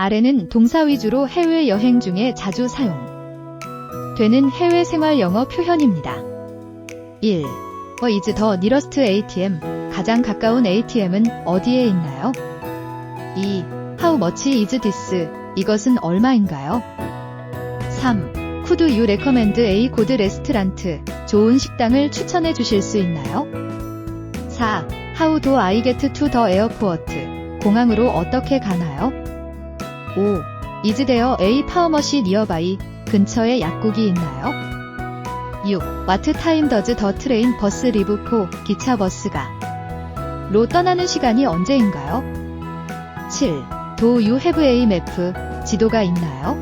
아래는 동사 위주로 해외여행 중에 자주 사용 되는 해외 생활 영어 표현입니다. 1. Where is the nearest ATM? 가장 가까운 ATM은 어디에 있나요? 2. How much is this? 이것은 얼마인가요? 3. Could you recommend a good restaurant? 좋은 식당을 추천해 주실 수 있나요? 4. How do I get to the airport? 공항으로 어떻게 가나요? 5. Is there a pharmacy nearby? 근처에 약국이 있나요? 6. What time does the train bus leave for? 기차 버스가 로 떠나는 시간이 언제인가요? 7. Do you have a map? 지도가 있나요?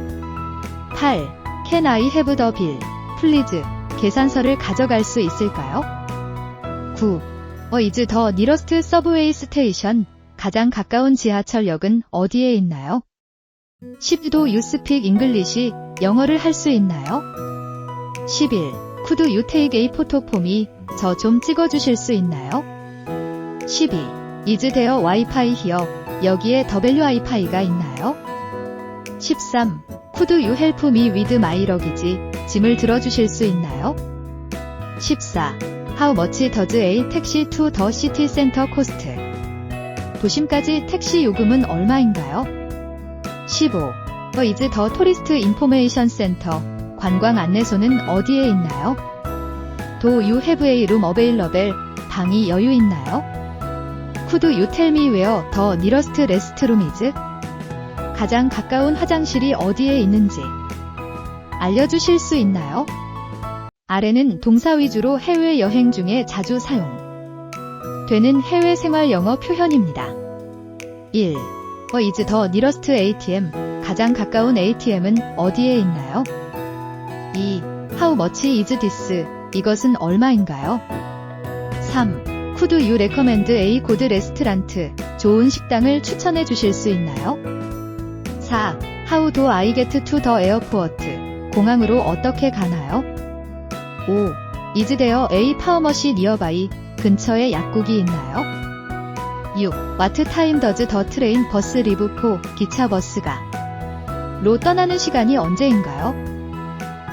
8. Can I have the bill? Please. 계산서를 가져갈 수 있을까요? 9. Where is the nearest subway station? 가장 가까운 지하철역은 어디에 있나요? 10. Do you speak English? 영어를 할 수 있나요? 11. Could you take a photo for me? 저 좀 찍어주실 수 있나요? 12. Is there Wi-Fi here? 여기에 WiFi가 있나요? 13. Could you help me with my luggage? 짐을 들어주실 수 있나요? 14. How much does a taxi to the city center cost? 도심까지 택시 요금은 얼마인가요? 15. Where is the tourist information center? 관광 안내소는 어디에 있나요? Do you have a room available? 방이 여유 있나요? Could you tell me where the nearest restroom is? 가장 가까운 화장실이 어디에 있는지 알려주실 수 있나요? 아래는 동사 위주로 해외여행 중에 자주 사용 되는 해외 생활 영어 표현입니다. 1. Where is the nearest ATM? 가장 가까운 ATM은 어디에 있나요? 2. How much is this? 이것은 얼마인가요? 3. Could you recommend a good restaurant? 좋은 식당을 추천해 주실 수 있나요? 4. How do I get to the airport? 공항으로 어떻게 가나요? 5. Is there a pharmacy nearby? 근처에 약국이 있나요? 6. What time does the train bus leave for? 기차 버스가 로 떠나는 시간이 언제인가요?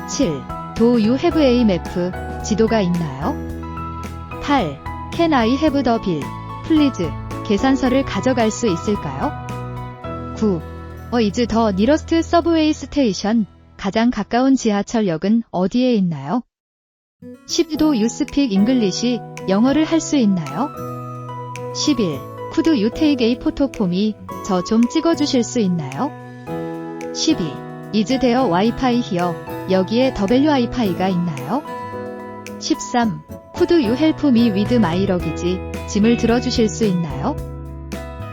7. Do you have a map? 지도가 있나요? 8. Can I have the bill? Please. 계산서를 가져갈 수 있을까요? 9. Where is the nearest subway station? 가장 가까운 지하철역은 어디에 있나요? 10. Do you speak English? 영어를 할 수 있나요? 11. Could you take a photo for me? 저 좀 찍어주실 수 있나요? 12. Is there Wi-Fi here? 여기에 WiFi가 있나요? 13. Could you help me with my luggage? 짐을 들어주실 수 있나요?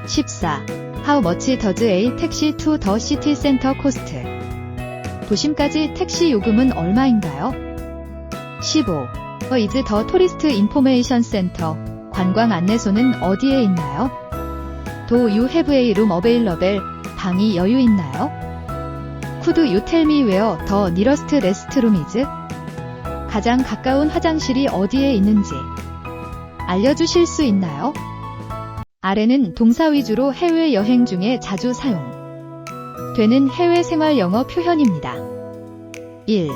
14. How much does a taxi to the city center cost? 도심까지 택시 요금은 얼마인가요? 15. Where is the tourist information center? 관광 안내소는 어디에 있나요? Do you have a room available? 방이 여유 있나요? Could you tell me where the nearest restroom is? 가장 가까운 화장실이 어디에 있는지 알려주실 수 있나요? 아래는 동사 위주로 해외여행 중에 자주 사용 되는 해외 생활 영어 표현입니다. 1.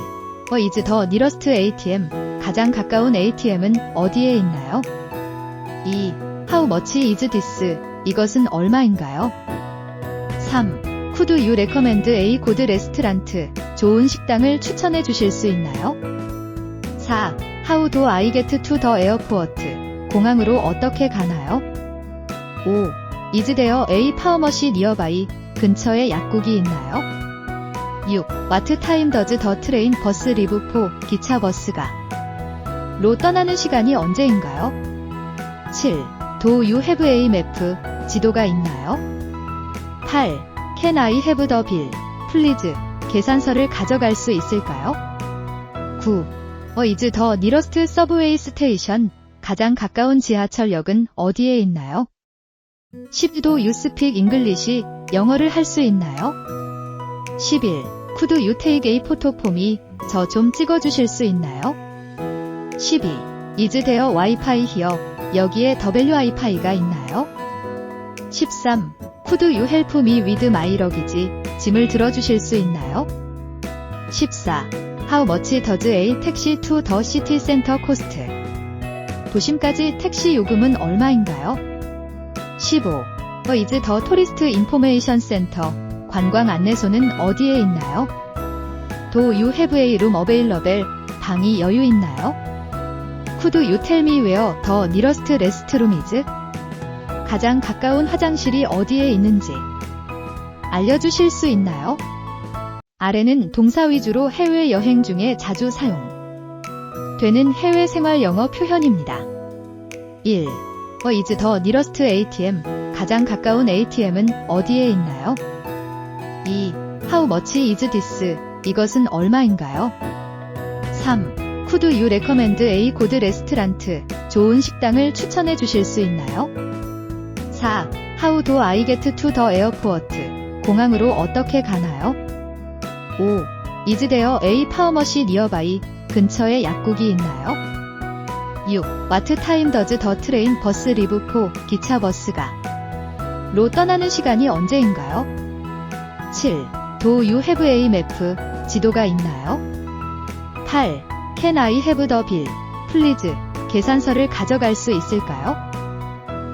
Where is the nearest ATM? 가장 가까운 ATM은 어디에 있나요? 2. How much is this? 이것은 얼마인가요? 3. Could you recommend a good restaurant? 좋은 식당을 추천해 주실 수 있나요? 4. How do I get to the airport? 공항으로 어떻게 가나요? 5. Is there a pharmacy nearby? 근처에 약국이 있나요? 6. What time does the train bus leave for? 기차 버스가 로 떠나는 시간이 언제인가요? 7. Do you have a map? 지도가 있나요? 8. Can I have the bill? Please. 계산서를 가져갈 수 있을까요? 9. Where is the nearest subway station? 가장 가까운 지하철역은 어디에 있나요? 10. Do you speak English? 영어를 할 수 있나요? 11. Could you take a photo for me? 저 좀 찍어주실 수 있나요? 12. Is there Wi-Fi here? 여기에 WiFi가 있나요? 13. Could you help me with my luggage? 짐을 들어주실 수 있나요? 14. How much does a taxi to the city center cost? 도심까지 택시 요금은 얼마인가요? 15. Is the tourist information center? 관광 안내소는 어디에 있나요? Do you have a room available? 방이 여유 있나요? Could you tell me where the nearest restroom is? 가장 가까운 화장실이 어디에 있는지 알려주실 수 있나요? 아래는 동사 위주로 해외여행 중에 자주 사용되는 해외 생활 영어 표현입니다. 1. Is the nearest ATM? 가장 가까운 ATM은 어디에 있나요? 2. How much is this? 이것은 얼마인가요? 3. Could you recommend a good restaurant? 좋은 식당을 추천해 주실 수 있나요? 4. How do I get to the airport? 공항으로 어떻게 가나요? 5. Is there a pharmacy nearby? 근처에 약국이 있나요? 6. What time does the train bus leave for? 기차 버스가 로 떠나는 시간이 언제인가요? 7. Do you have a map? 지도가 있나요? 8. Can I have the bill? Please. 계산서를 가져갈 수 있을까요?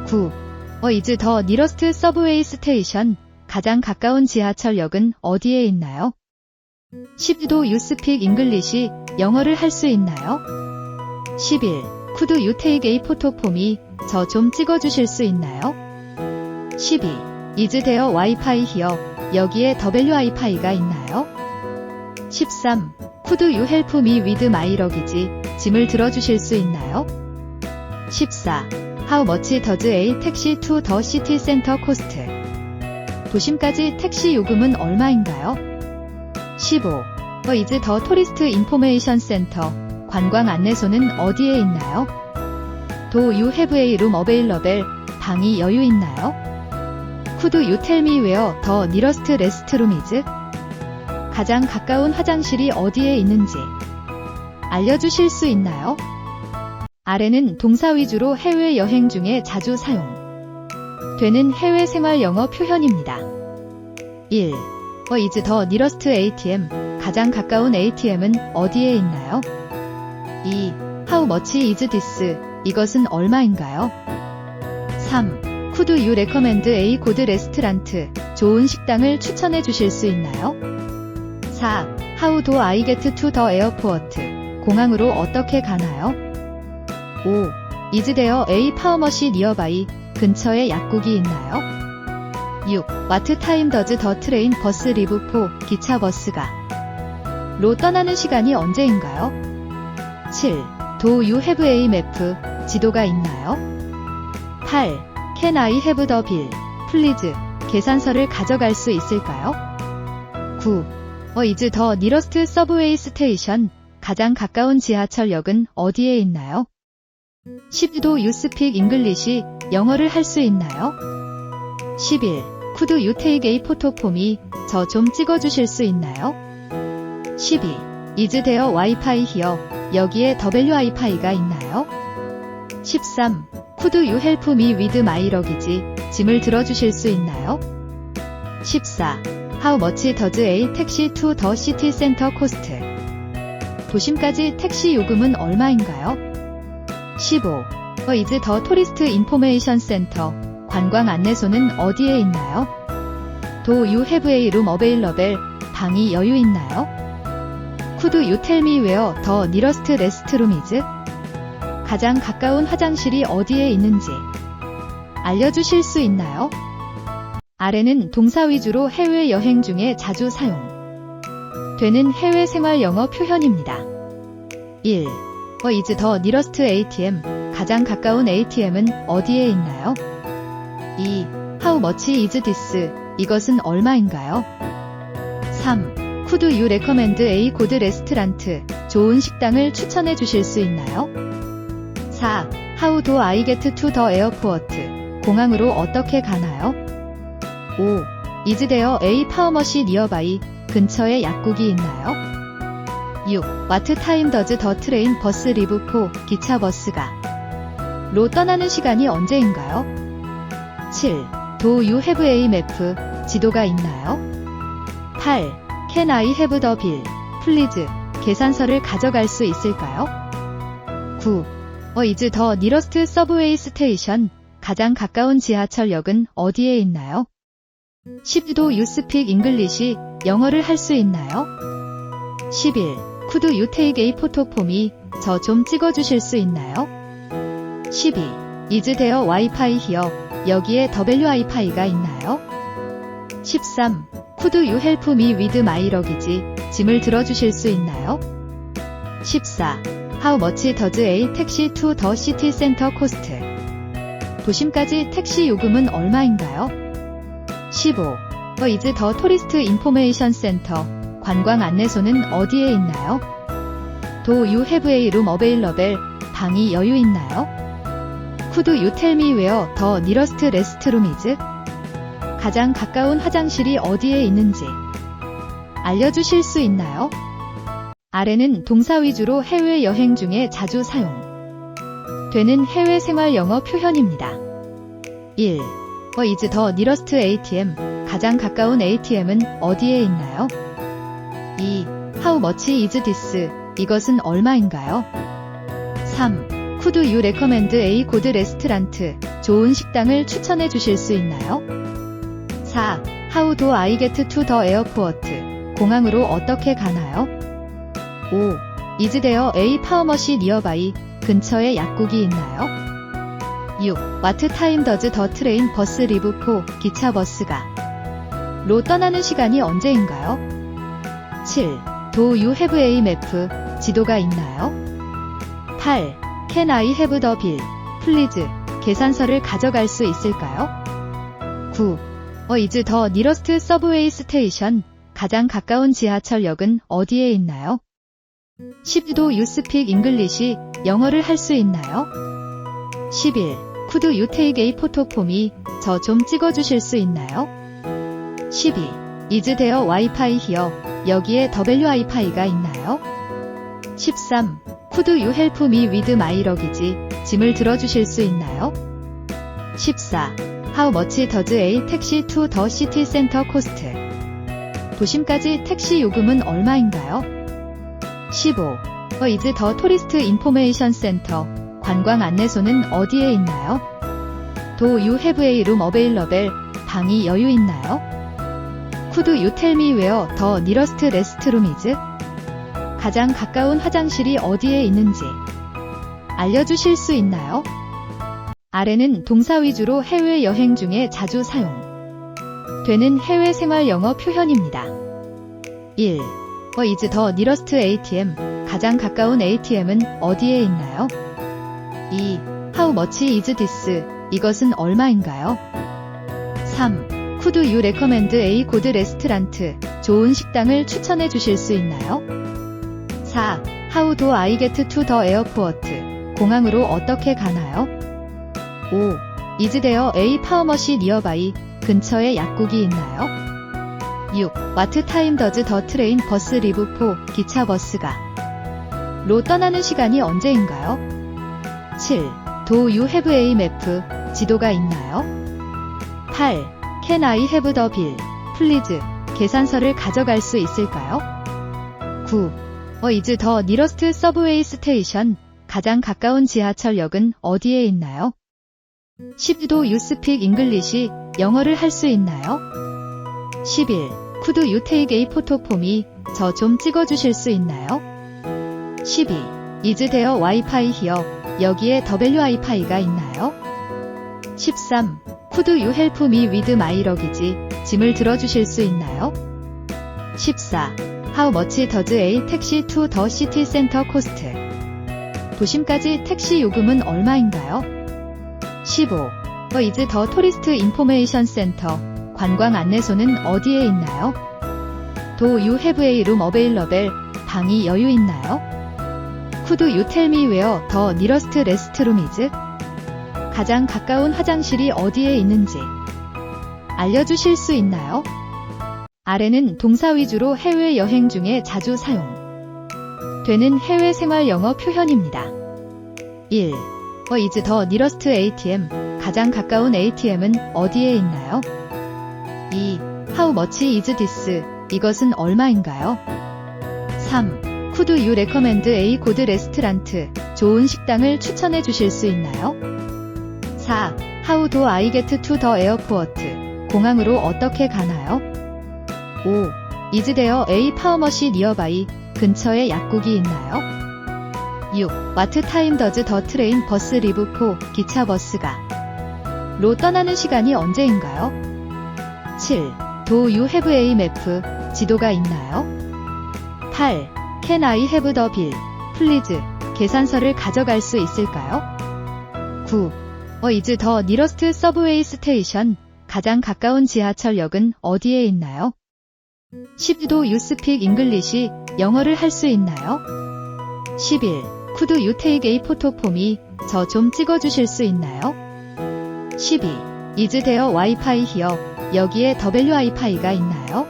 9. Is the nearest subway station? 가장 가까운 지하철역은 어디에 있나요? 10. Do you speak English? 영어를 할 수 있나요? 11. Could you take a photo for me? 저 좀 찍어주실 수 있나요? 12. Is there Wi-Fi here? 여기에 WiFi가 있나요? 13. Could you help me with my luggage? 짐을 들어주실 수 있나요? 14. How much does a taxi to the city center cost? 도심까지 택시 요금은 얼마인가요? 15. Is the tourist information center? 관광 안내소는 어디에 있나요? Do you have a room available? 방이 여유 있나요? Could you tell me where the nearest restroom is? 가장 가까운 화장실이 어디에 있는지 알려주실 수 있나요? 아래는 동사 위주로 해외여행 중에 자주 사용되는 해외 생활 영어 표현입니다. 1. Is the nearest ATM? 가장 가까운 ATM은 어디에 있나요? 2. How much is this? 이것은 얼마인가요? 3. Could you recommend a good restaurant? 좋은 식당을 추천해 주실 수 있나요? 4. How do I get to the airport? 공항으로 어떻게 가나요? 5. Is there a pharmacy nearby? 근처에 약국이 있나요? 6. What time does the train bus leave for? 기차 버스가 로 떠나는 시간이 언제인가요? 7. Do you have a map? 지도가 있나요? 8. Can I have the bill? Please. 계산서를 가져갈 수 있을까요? 9. Is the nearest subway station? 가장 가까운 지하철역은 어디에 있나요? 10. Do you speak English? 영어를 할 수 있나요? 11. Could you take a photo for me? 저 좀 찍어주실 수 있나요? 12. Is there Wi-Fi here? 여기에 WiFi가 있나요? 13. Could you help me with my luggage? 짐을 들어주실 수 있나요? 14. How much does a taxi to the city center cost? 도심까지 택시 요금은 얼마인가요? 15. Is the tourist information center? 관광 안내소는 어디에 있나요? Do you have a room available? 방이 여유 있나요? Could you tell me where the nearest restroom is? 가장 가까운 화장실이 어디에 있는지 알려주실 수 있나요? 아래는 동사 위주로 해외여행 중에 자주 사용되는 해외 생활 영어 표현입니다. 1. Is the nearest ATM? 가장 가까운 ATM은 어디에 있나요? 2. How much is this? 이것은 얼마인가요? 3. Could you recommend a good restaurant? 좋은 식당을 추천해 주실 수 있나요? 4. How do I get to the airport? 공항으로 어떻게 가나요? 5. Is there a pharmacy nearby? 근처에 약국이 있나요? 6. What time does the train bus leave for? 기차 버스가 로 떠나는 시간이 언제인가요? 7. Do you have a map? 지도가 있나요? 8. Can I have the bill? Please. 계산서를 가져갈 수 있을까요? 9. is the nearest subway station? 가장 가까운 지하철역은 어디에 있나요? 10. Do you speak English? 영어를 할 수 있나요? 11. Could you take a photo for me? 저 좀 찍어주실 수 있나요? 12. Is there Wi-Fi here? 여기에 WiFi가 있나요? 13. Could you help me with my luggage? 짐을 들어주실 수 있나요? 14. How much does a taxi to the city center cost? 도심까지 택시 요금은 얼마인가요? 15. is the tourist information center? 관광 안내소는 어디에 있나요? Do you have a room available? 방이 여유 있나요? Could you tell me where the nearest restroom is? 가장 가까운 화장실이 어디에 있는지 알려주실 수 있나요? 아래는 동사 위주로 해외여행 중에 자주 사용되는 해외 생활 영어 표현입니다. 1. is the nearest ATM? 가장 가까운 ATM은 어디에 있나요? 2. How much is this? 이것은 얼마인가요? 3. Could you recommend a good restaurant? 좋은 식당을 추천해 주실 수 있나요? 4. How do I get to the airport? 공항으로 어떻게 가나요? 5. Is there a pharmacy nearby? 근처에 약국이 있나요? 6. What time does the train bus leave for? 기차 버스가 로 떠나는 시간이 언제인가요? 7. Do you have a map? 지도가 있나요? 8. Can I have the bill? Please. 계산서를 가져갈 수 있을까요? 9. is the nearest subway station? 가장 가까운 지하철역은 어디에 있나요? 10. Do you speak English? 영어를 할 수 있나요? 11. Could you take a photo for me? 저 좀 찍어주실 수 있나요? 12. Is there Wi-Fi here? 여기에 WiFi가 있나요? 13. Could you help me with my luggage? 짐을 들어주실 수 있나요? 14. How much does a taxi to the city center cost? 도심까지 택시 요금은 얼마인가요? 15. is the tourist information center? 관광 안내소는 어디에 있나요? Do you have a room available? 방이 여유 있나요? Could you tell me where the nearest restroom is? 가장 가까운 화장실이 어디에 있는지 알려주실 수 있나요? 아래는 동사 위주로 해외여행 중에 자주 사용되는 해외 생활 영어 표현입니다. 1. is the nearest ATM? 가장 가까운 ATM은 어디에 있나요? 2. How much is this? 이것은 얼마인가요? 3. Could you recommend a good restaurant? 좋은 식당을 추천해 주실 수 있나요? 4. How do I get to the airport? 공항으로 어떻게 가나요? 5. Is there a pharmacy nearby? 근처에 약국이 있나요? 6. What time does the train bus leave for? 기차 버스가 로 떠나는 시간이 언제인가요? 7. Do you have a map? 지도가 있나요? 8. Can I have the bill? Please. 계산서를 가져갈 수 있을까요? 9. is the nearest subway station? 가장 가까운 지하철역은 어디에 있나요? 10. Do you speak English? 영어를 할 수 있나요? 11. Could you take a photo for me? 저 좀 찍어주실 수 있나요? 12. Is there Wi-Fi here? 여기에 WiFi가 있나요? 13. Could you help me with my luggage? 짐을 들어주실 수 있나요? 14. How much does a taxi to the city center cost? 도심까지 택시 요금은 얼마인가요? 15. is the tourist information center? 관광 안내소는 어디에 있나요? Do you have a room available? 방이 여유 있나요? Could you tell me where the nearest restroom is? 가장 가까운 화장실이 어디에 있는지 알려주실 수 있나요? 아래는 동사 위주로 해외여행 중에 자주 사용되는 해외 생활 영어 표현입니다. 1. is the nearest ATM? 가장 가까운 ATM은 어디에 있나요? 2. How much is this? 이것은 얼마인가요? 3. Could you recommend a good restaurant? 좋은 식당을 추천해 주실 수 있나요? 4. How do I get to the airport? 공항으로 어떻게 가나요? 5. Is there a pharmacy nearby? 근처에 약국이 있나요? 6. What time does the train bus leave for? 기차 버스가 로 떠나는 시간이 언제인가요? 7. Do you have a map? 지도가 있나요? 8. Can I have the bill? Please. 계산서를 가져갈 수 있을까요? 9. is the nearest subway station? 가장 가까운 지하철역은 어디에 있나요? 10. Do you speak English? 영어를 할 수 있나요? 11. Could you take a photo for me? 저 좀 찍어주실 수 있나요? 12. Is there Wi-Fi here? 여기에 WiFi가 있나요?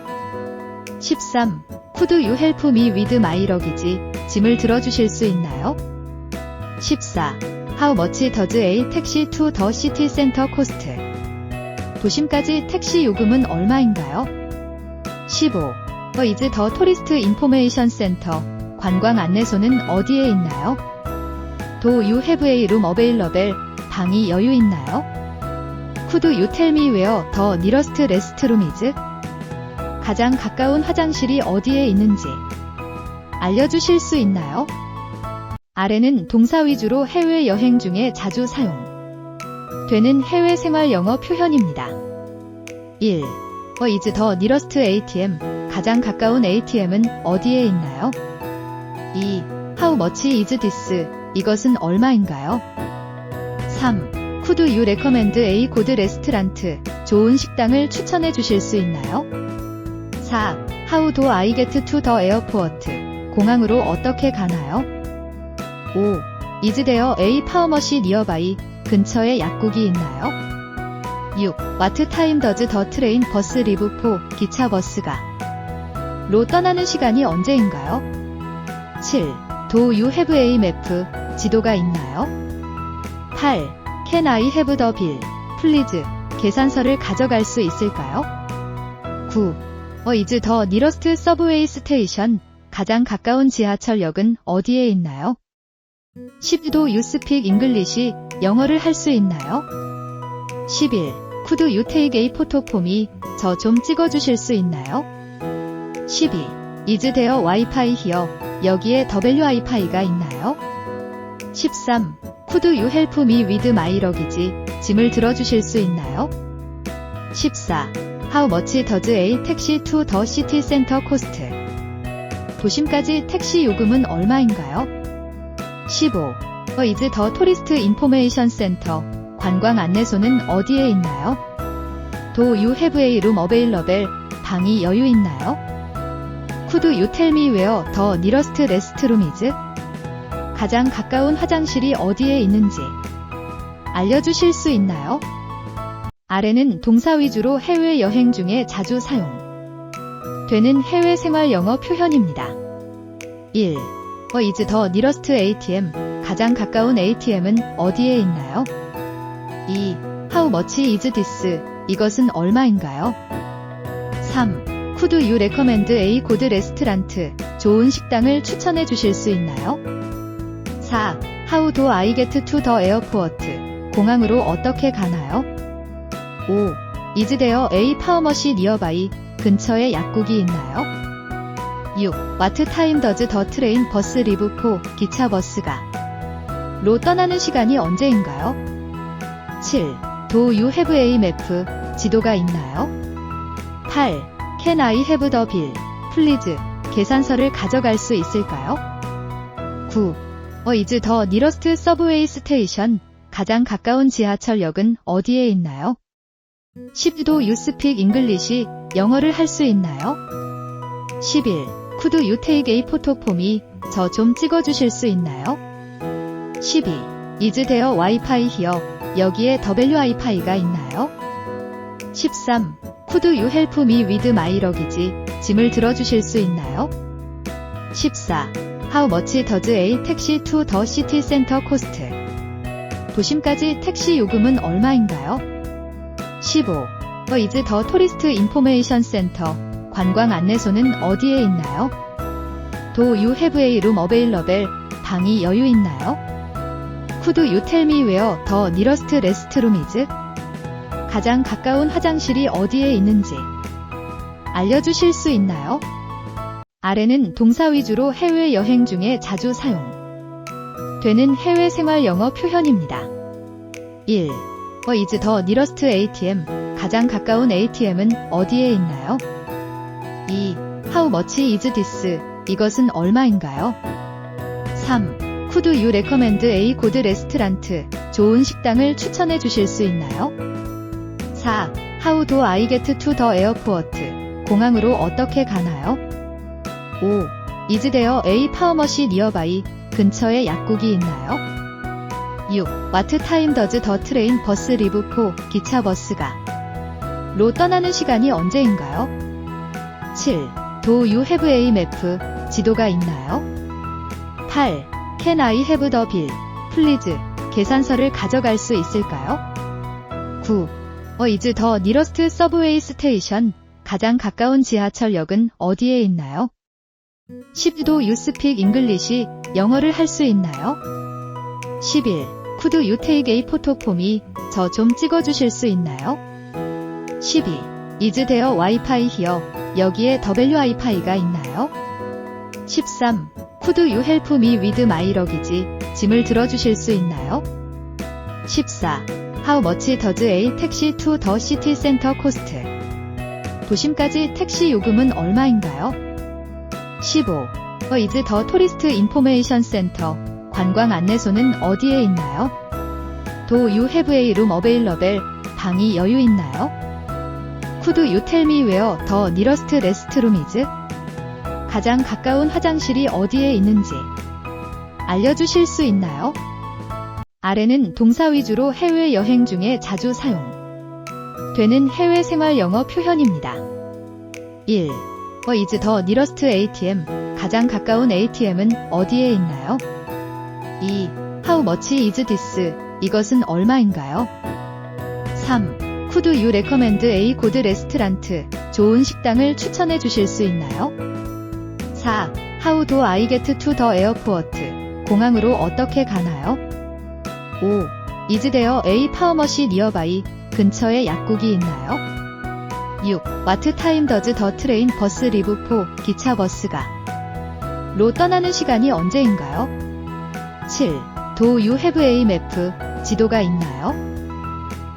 13. Could you help me with my luggage? 짐을 들어주실 수 있나요? 14. How much does a taxi to the city center cost? 도심까지 택시 요금은 얼마인가요? 15. is the tourist information center? 관광 안내소는 어디에 있나요? Do you have a room available? 방이 여유 있나요? Could you tell me where the nearest restroom is? 가장 가까운 화장실이 어디에 있는지 알려주실 수 있나요? 아래는 동사 위주로 해외여행 중에 자주 사용되는 해외 생활 영어 표현입니다. 1. is the nearest ATM? 가장 가까운 ATM은 어디에 있나요? 2. How much is this? 이것은 얼마인가요? 3. Could you recommend a good restaurant? 좋은 식당을 추천해 주실 수 있나요? 4. How do I get to the airport? 공항으로 어떻게 가나요? 5. Is there a pharmacy nearby? 근처에 약국이 있나요? 6. What time does the train bus leave for? 기차 버스가 로 떠나는 시간이 언제인가요? 7. Do you have a map? 지도가 있나요? 8. Can I have the bill? Please. 계산서를 가져갈 수 있을까요? 9. is the nearest subway station? 가장 가까운 지하철역은 어디에 있나요? 10. Do you speak English? 영어를 할 수 있나요? 11. Could you take a photo for me? 저 좀 찍어주실 수 있나요? 12. Is there Wi-Fi here? 여기에 WiFi가 있나요? 13. Could you help me with my luggage? 짐을 들어주실 수 있나요? 14. How much does a taxi to the city center cost? 도심까지 택시 요금은 얼마인가요? 15. is the tourist information center? 관광 안내소는 어디에 있나요? Do you have a room available? 방이 여유 있나요? Could you tell me where the nearest restroom is? 가장 가까운 화장실이 어디에 있는지 알려주실 수 있나요? 아래는 동사 위주로 해외여행 중에 자주 사용되는 해외 생활 영어 표현입니다. 1. is the nearest ATM? 가장 가까운 ATM은 어디에 있나요? 2. How much is this? 이것은 얼마인가요? 3. Could you recommend a good restaurant? 좋은 식당을 추천해 주실 수 있나요? 4. How do I get to the airport? 공항으로 어떻게 가나요? 5. Is there a pharmacy nearby? 근처에 약국이 있나요? 6. What time does the train bus leave for? 기차 버스가 로 떠나는 시간이 언제인가요? 7. Do you have a map? 지도가 있나요? 8. Can I have the bill? Please. 계산서를 가져갈 수 있을까요? 9. is the nearest subway station? 가장 가까운 지하철역은 어디에 있나요? 10. Do you speak English? 영어를 할 수 있나요? 11. Could you take a photo for me? 저 좀 찍어주실 수 있나요? 12. Is there Wi-Fi here? 여기에 WiFi가 있나요? 13. Could you help me with my luggage? 짐을 들어주실 수 있나요? 14. How much does a taxi to the city center cost? 도심까지 택시 요금은 얼마인가요? 15. is the tourist information center. 관광 안내소는 어디에 있나요? Do you have a room available? 방이 여유 있나요? Could you tell me where the nearest restroom is? 가장 가까운 화장실이 어디에 있는지 알려주실 수 있나요? 아래는 동사 위주로 해외여행 중에 자주 사용되는 해외 생활 영어 표현입니다. 1. is the nearest ATM? 가장 가까운 ATM은 어디에 있나요? 2. How much is this? 이것은 얼마인가요? 3. Could you recommend a good restaurant? 좋은 식당을 추천해 주실 수 있나요? 4. How do I get to the airport? 공항으로 어떻게 가나요? 5. Is there a pharmacy nearby? 근처에 약국이 있나요? 6. What time does the train bus leave for? 기차 버스가 로 떠나는 시간이 언제인가요? 7. Do you have a map? 지도가 있나요? 8. Can I have the bill? Please. 계산서를 가져갈 수 있을까요? 9. is the nearest subway station? 가장 가까운 지하철역은 어디에 있나요? 10. Do you speak English? 영어를 할 수 있나요? 11. Could you take a photo for me? 저 좀 찍어주실 수 있나요? 12. Is there Wi-Fi here? 여기에 WiFi가 있나요? 13. Could you help me with my luggage? 짐을 들어주실 수 있나요? 14. How much does a taxi to the city center cost? 도심까지 택시 요금은 얼마인가요? 15. is the tourist information center? 관광 안내소는 어디에 있나요? Do you have a room available? 방이 여유 있나요? Could you tell me where the nearest restroom is? 가장 가까운 화장실이 어디에 있는지 알려주실 수 있나요? 아래는 동사 위주로 해외여행 중에 자주 사용되는 해외 생활 영어 표현입니다. 1. is the nearest ATM? 가장 가까운 ATM은 어디에 있나요? 2. How much is this? 이것은 얼마인가요? 3. Could you recommend a good restaurant? 좋은 식당을 추천해 주실 수 있나요? 4. How do I get to the airport? 공항으로 어떻게 가나요? 5. Is there a pharmacy nearby? 근처에 약국이 있나요? 6. What time does the train bus leave for? 기차 버스가 로 떠나는 시간이 언제인가요? 7. Do you have a map? 지도가 있나요?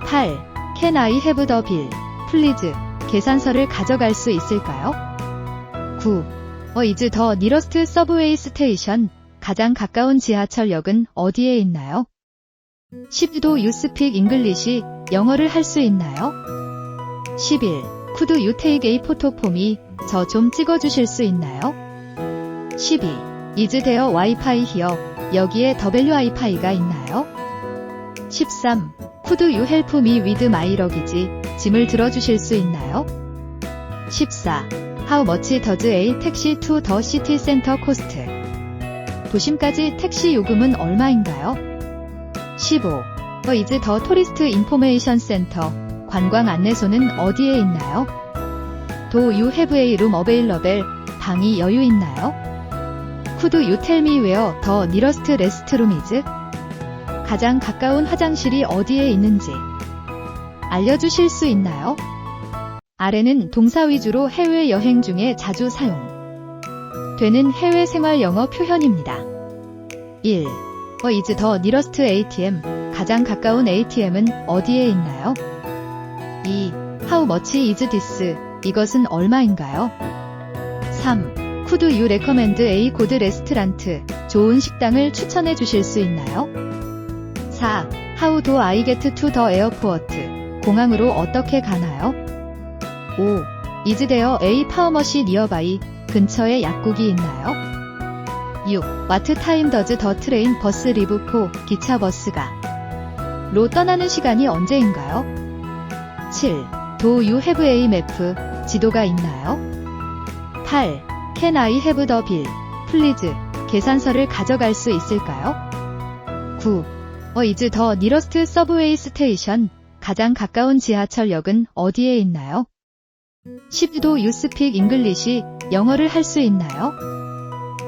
8. Can I have the bill? Please. 계산서를 가져갈 수 있을까요? 9. is the nearest subway station? 가장 가까운 지하철역은 어디에 있나요? 10. Do you speak English? 영어를 할 수 있나요? 11. Could you take a photo for me? 저 좀 찍어주실 수 있나요? 12. Is there Wi-Fi here? 여기에 WiFi가 있나요? 13. Could you help me with my luggage? 짐을 들어주실 수 있나요? 14. How much does a taxi to the city center cost? 도심까지 택시 요금은 얼마인가요? 15. is the tourist information center? 관광 안내소는 어디에 있나요? Do you have a room available? 방이 여유 있나요? Could you tell me where the nearest restroom is? 가장 가까운 화장실이 어디에 있는지 알려주실 수 있나요? 아래는 동사 위주로 해외여행 중에 자주 사용되는 해외 생활 영어 표현입니다. 1. is the nearest ATM? 가장 가까운 ATM은 어디에 있나요? 2. How much is this? 이것은 얼마인가요? 3. Could you recommend a good restaurant? 좋은 식당을 추천해 주실 수 있나요? 4. How do I get to the airport? 공항으로 어떻게 가나요? 5. Is there a pharmacy nearby? 근처에 약국이 있나요? 6. What time does the train bus leave for? 기차 버스가 로 떠나는 시간이 언제인가요? 7. Do you have a map? 지도가 있나요? 8. Can I have the bill? Please. 계산서를 가져갈 수 있을까요? 9. is the nearest subway station? 가장 가까운 지하철역은 어디에 있나요? 10도 you speak English? 영어를 할 수 있나요?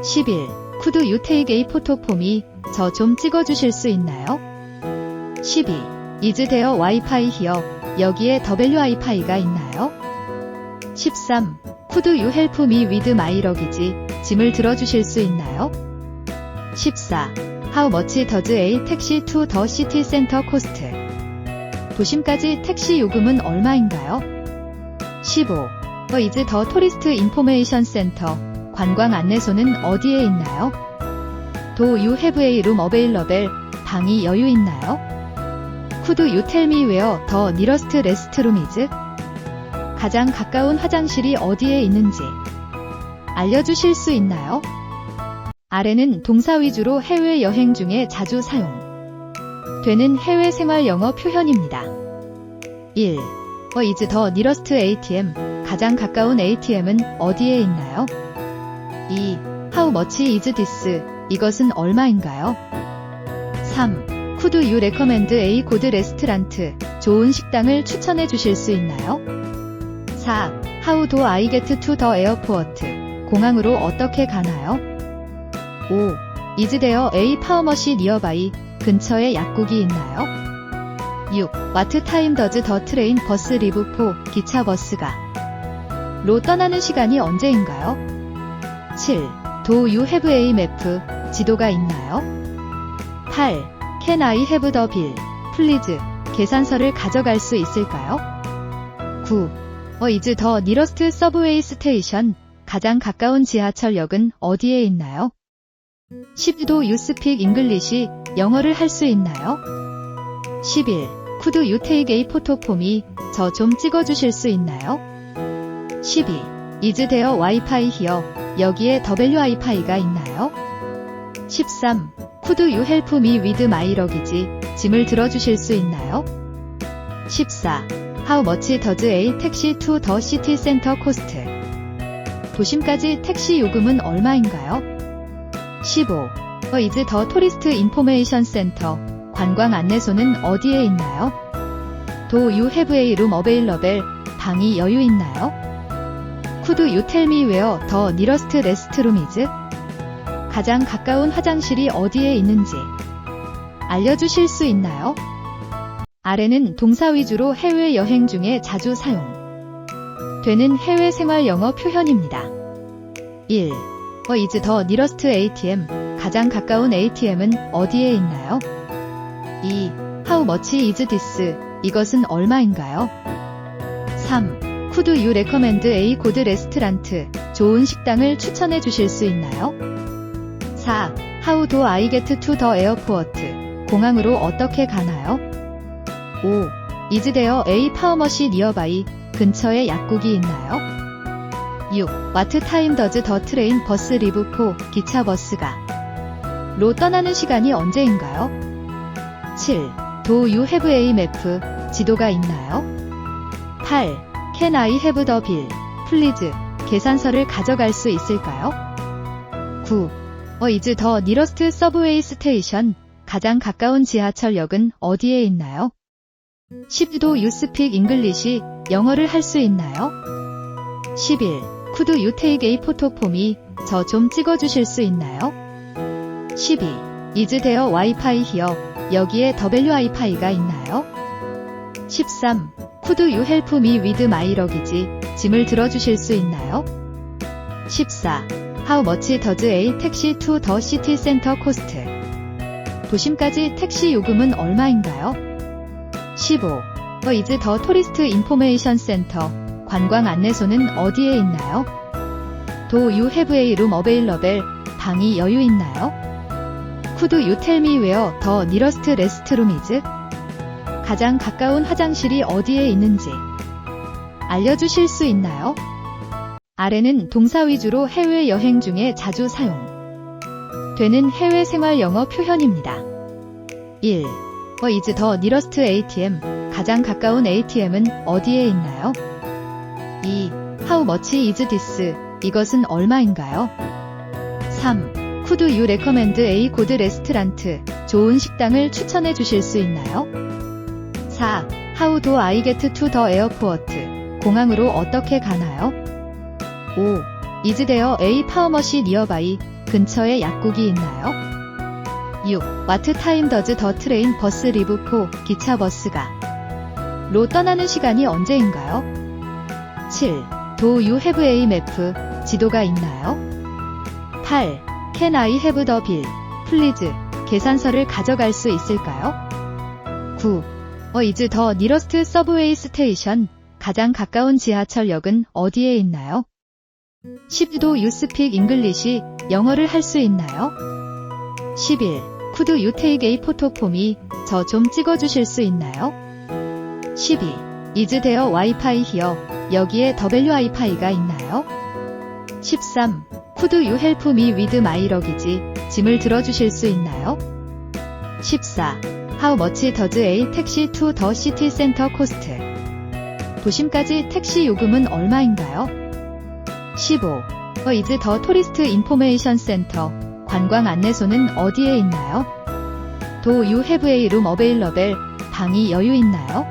11. Could you take a photo for me? 저 좀 찍어주실 수 있나요? 12. Is there Wi-Fi here? 여기에 WiFi가 있나요? 13. Could you help me with my luggage? 짐을 들어주실 수 있나요? 14. How much does a taxi to the city center cost? 도심까지 택시 요금은 얼마인가요? 15. is the tourist information center? 관광 안내소는 어디에 있나요? Do you have a room available? 방이 여유 있나요? Could you tell me where the nearest restroom is? 가장 가까운 화장실이 어디에 있는지 알려주실 수 있나요? 아래는 동사 위주로 해외여행 중에 자주 사용되는 해외 생활 영어 표현입니다. 1. is the nearest ATM? 가장 가까운 ATM은 어디에 있나요? 2. How much is this? 이것은 얼마인가요? 3. Could you recommend a good restaurant? 좋은 식당을 추천해 주실 수 있나요? 4. How do I get to the airport? 공항으로 어떻게 가나요? 5. Is there a pharmacy nearby? 근처에 약국이 있나요? 6. What time does the train bus leave for? 기차 버스가 로 떠나는 시간이 언제인가요? 7. Do you have a map? 지도가 있나요? 8. Can I have the bill? Please. 계산서를 가져갈 수 있을까요? 9. is the nearest subway station? 가장 가까운 지하철역은 어디에 있나요? 10도 you speak English? 영어를 할 수 있나요? 11. Could you take a photo for me? 저 좀 찍어주실 수 있나요? 12. Is there Wi-Fi here? 여기에 WiFi가 있나요? 13. Could you help me with my luggage? 짐을 들어주실 수 있나요? 14. How much does a taxi to the city center cost? 도심까지 택시 요금은 얼마인가요? 15. is the tourist information center? 관광 안내소는 어디에 있나요? Do you have a room available? 방이 여유 있나요? Could you tell me where the nearest restroom is? 가장 가까운 화장실이 어디에 있는지 알려주실 수 있나요? 아래는 동사 위주로 해외여행 중에 자주 사용되는 해외 생활 영어 표현입니다. 1. is the nearest ATM? 가장 가까운 ATM은 어디에 있나요? 2. How much is this? 이것은 얼마인가요? 3. Could you recommend a good restaurant? 좋은 식당을 추천해 주실 수 있나요? 4. How do I get to the airport? 공항으로 어떻게 가나요? 5. Is there a pharmacy nearby? 근처에 약국이 있나요? 6. What time does the train bus leave for? 기차 버스가 로 떠나는 시간이 언제인가요? 7. Do you have a map? 지도가 있나요? 8. Can I have the bill? Please. 계산서를 가져갈 수 있을까요? 9. is the nearest subway station? 가장 가까운 지하철역은 어디에 있나요? 10도 you speak English? 영어를 할 수 있나요? 11. Could you take a photo for me? 저 좀 찍어주실 수 있나요? 12. Is there Wi-Fi here? 여기에 WiFi가 있나요? 13. Could you help me with my luggage? 짐을 들어주실 수 있나요? 14. How much does a taxi to the city center cost? 도심까지 택시 요금은 얼마인가요? 15. is the tourist information center? 관광 안내소는 어디에 있나요? Do you have a room available? 방이 여유 있나요? Could you tell me where the nearest restroom is? 가장 가까운 화장실이 어디에 있는지 알려주실 수 있나요? 아래는 동사 위주로 해외여행 중에 자주 사용되는 해외 생활 영어 표현입니다. 1. is the nearest ATM? 가장 가까운 ATM은 어디에 있나요? 2. How much is this? 이것은 얼마인가요? 3. Could you recommend a good restaurant? 좋은 식당을 추천해 주실 수 있나요? 4. How do I get to the airport? 공항으로 어떻게 가나요? 5. Is there a pharmacy nearby? 근처에 약국이 있나요? 6. What time does the train bus leave for? 기차 버스가 로 떠나는 시간이 언제인가요? 7. Do you have a map? 지도가 있나요? 8. Can I have the bill? Please. 계산서를 가져갈 수 있을까요? 9. Is the nearest subway station? 가장 가까운 지하철역은 어디에 있나요? 10. Do you speak English? 영어를 할 수 있나요? 11. Could you take a photo for me? 저 좀 찍어주실 수 있나요? 12. Is there Wi-Fi here? 여기에 WiFi가 있나요? 13. Could you help me with my luggage? 짐을 들어주실 수 있나요? 14. How much does a taxi to the city center cost? 도심까지 택시 요금은 얼마인가요? 15. Is the tourist information center? 관광 안내소는 어디에 있나요? Do you have a room available? 방이 여유 있나요?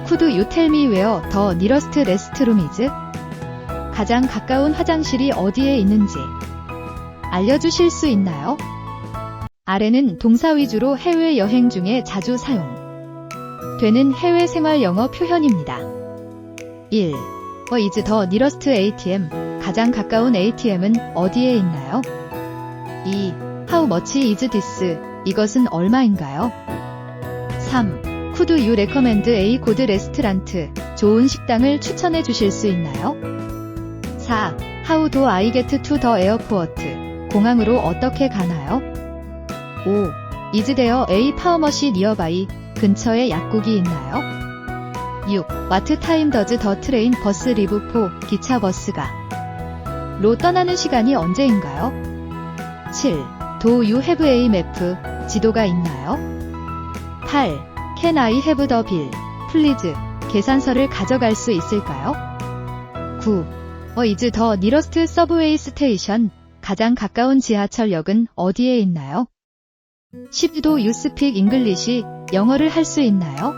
Could you tell me where the nearest restroom is? 가장 가까운 화장실이 어디에 있는지 알려주실 수 있나요? 아래는 동사 위주로 해외여행 중에 자주 사용되는 해외 생활 영어 표현입니다. 1. Is the nearest ATM? 가장 가까운 ATM은 어디에 있나요? 2. How much is this? 이것은 얼마인가요? 3. Could you recommend a good restaurant? 좋은 식당을 추천해 주실 수 있나요? 4. How do I get to the airport? 공항으로 어떻게 가나요? 5. Is there a pharmacy nearby? 근처에 약국이 있나요? 6. What time does the train bus leave for? 기차 버스가 로 떠나는 시간이 언제인가요? 7. Do you have a map? 지도가 있나요? 8. Can I have the bill? Please. 계산서를 가져갈 수 있을까요? 9. Is the nearest subway station? 가장 가까운 지하철역은 어디에 있나요? 10. Do you speak English? 영어를 할 수 있나요?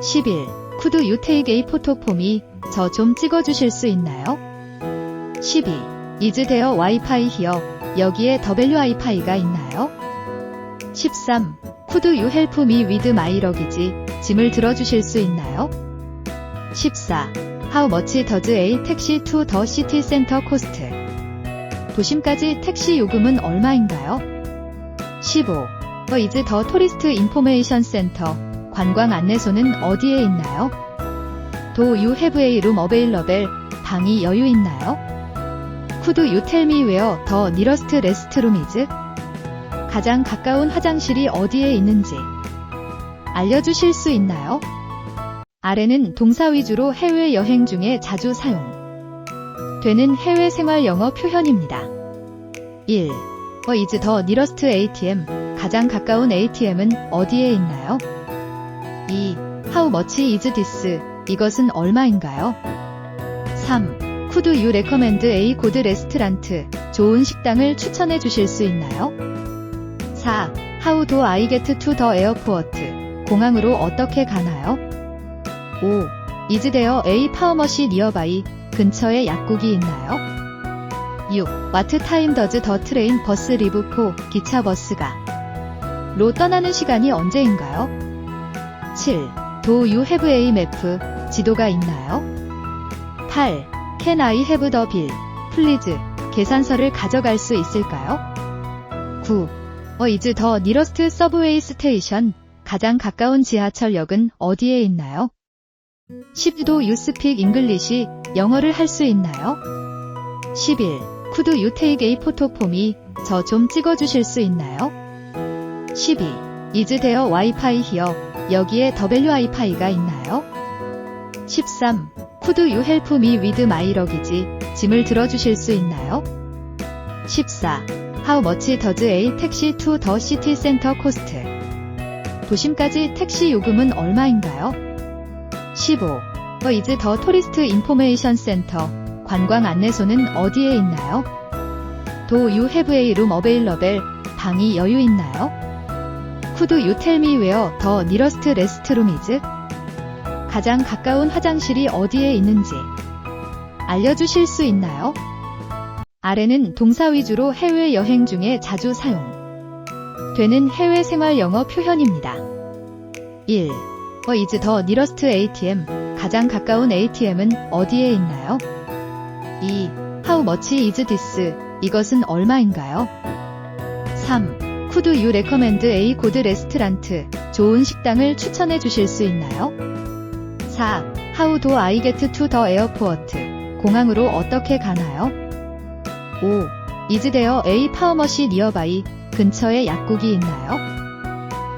11. Could you take a photo for me? 저 좀 찍어주실 수 있나요? 12. Is there Wi-Fi here? 여기에 WiFi가 있나요? 13. Could you help me with my luggage? 짐을 들어주실 수 있나요? 14. How much does a taxi to the city center cost? 도심까지 택시 요금은 얼마인가요? 15. Is the tourist information center? 관광 안내소는 어디에 있나요? Do you have a room available? 방이 여유 있나요? Could you tell me where the nearest restroom is? 가장 가까운 화장실이 어디에 있는지 알려주실 수 있나요? 아래는 동사 위주로 해외여행 중에 자주 사용되는 해외 생활 영어 표현입니다. 1. Is the nearest ATM? 가장 가까운 ATM은 어디에 있나요? 2. How much is this? 이것은 얼마인가요? 3. Could you recommend a good restaurant? 좋은 식당을 추천해 주실 수 있나요? 4. How do I get to the airport? 공항으로 어떻게 가나요? 5. Is there a pharmacy nearby? 근처에 약국이 있나요? 6. What time does the train bus leave for? 기차 버스가 로 떠나는 시간이 언제인가요? 7. Do you have a map? 지도가 있나요? 8. Can I have the bill? Please. 계산서를 가져갈 수 있을까요? 9. Is the nearest subway station? 가장 가까운 지하철역은 어디에 있나요? 10. Do you speak English? 영어를 할 수 있나요? 11. Could you take a photo for me? 저 좀 찍어주실 수 있나요? 12. Is there Wi-Fi here? 여기에 WiFi가 있나요? 13. Could you help me with my luggage? 짐을 들어주실 수 있나요? 14. How much does a taxi to the city center cost? 도심까지 택시 요금은 얼마인가요? 15. Is the tourist information center? 관광 안내소는 어디에 있나요? Do you have a room available? 방이 여유 있나요? Could you tell me where the nearest restroom is? 가장 가까운 화장실이 어디에 있는지 알려주실 수 있나요? 아래는 동사 위주로 해외여행 중에 자주 사용되는 해외 생활 영어 표현입니다. 1. Where is the nearest ATM? 가장 가까운 ATM은 어디에 있나요? 2. How much is this? 이것은 얼마인가요? 3. Could you recommend a good restaurant? 좋은 식당을 추천해 주실 수 있나요? 4. How do I get to the airport? 공항으로 어떻게 가나요? 5. Is there a pharmacy nearby? 근처에 약국이 있나요?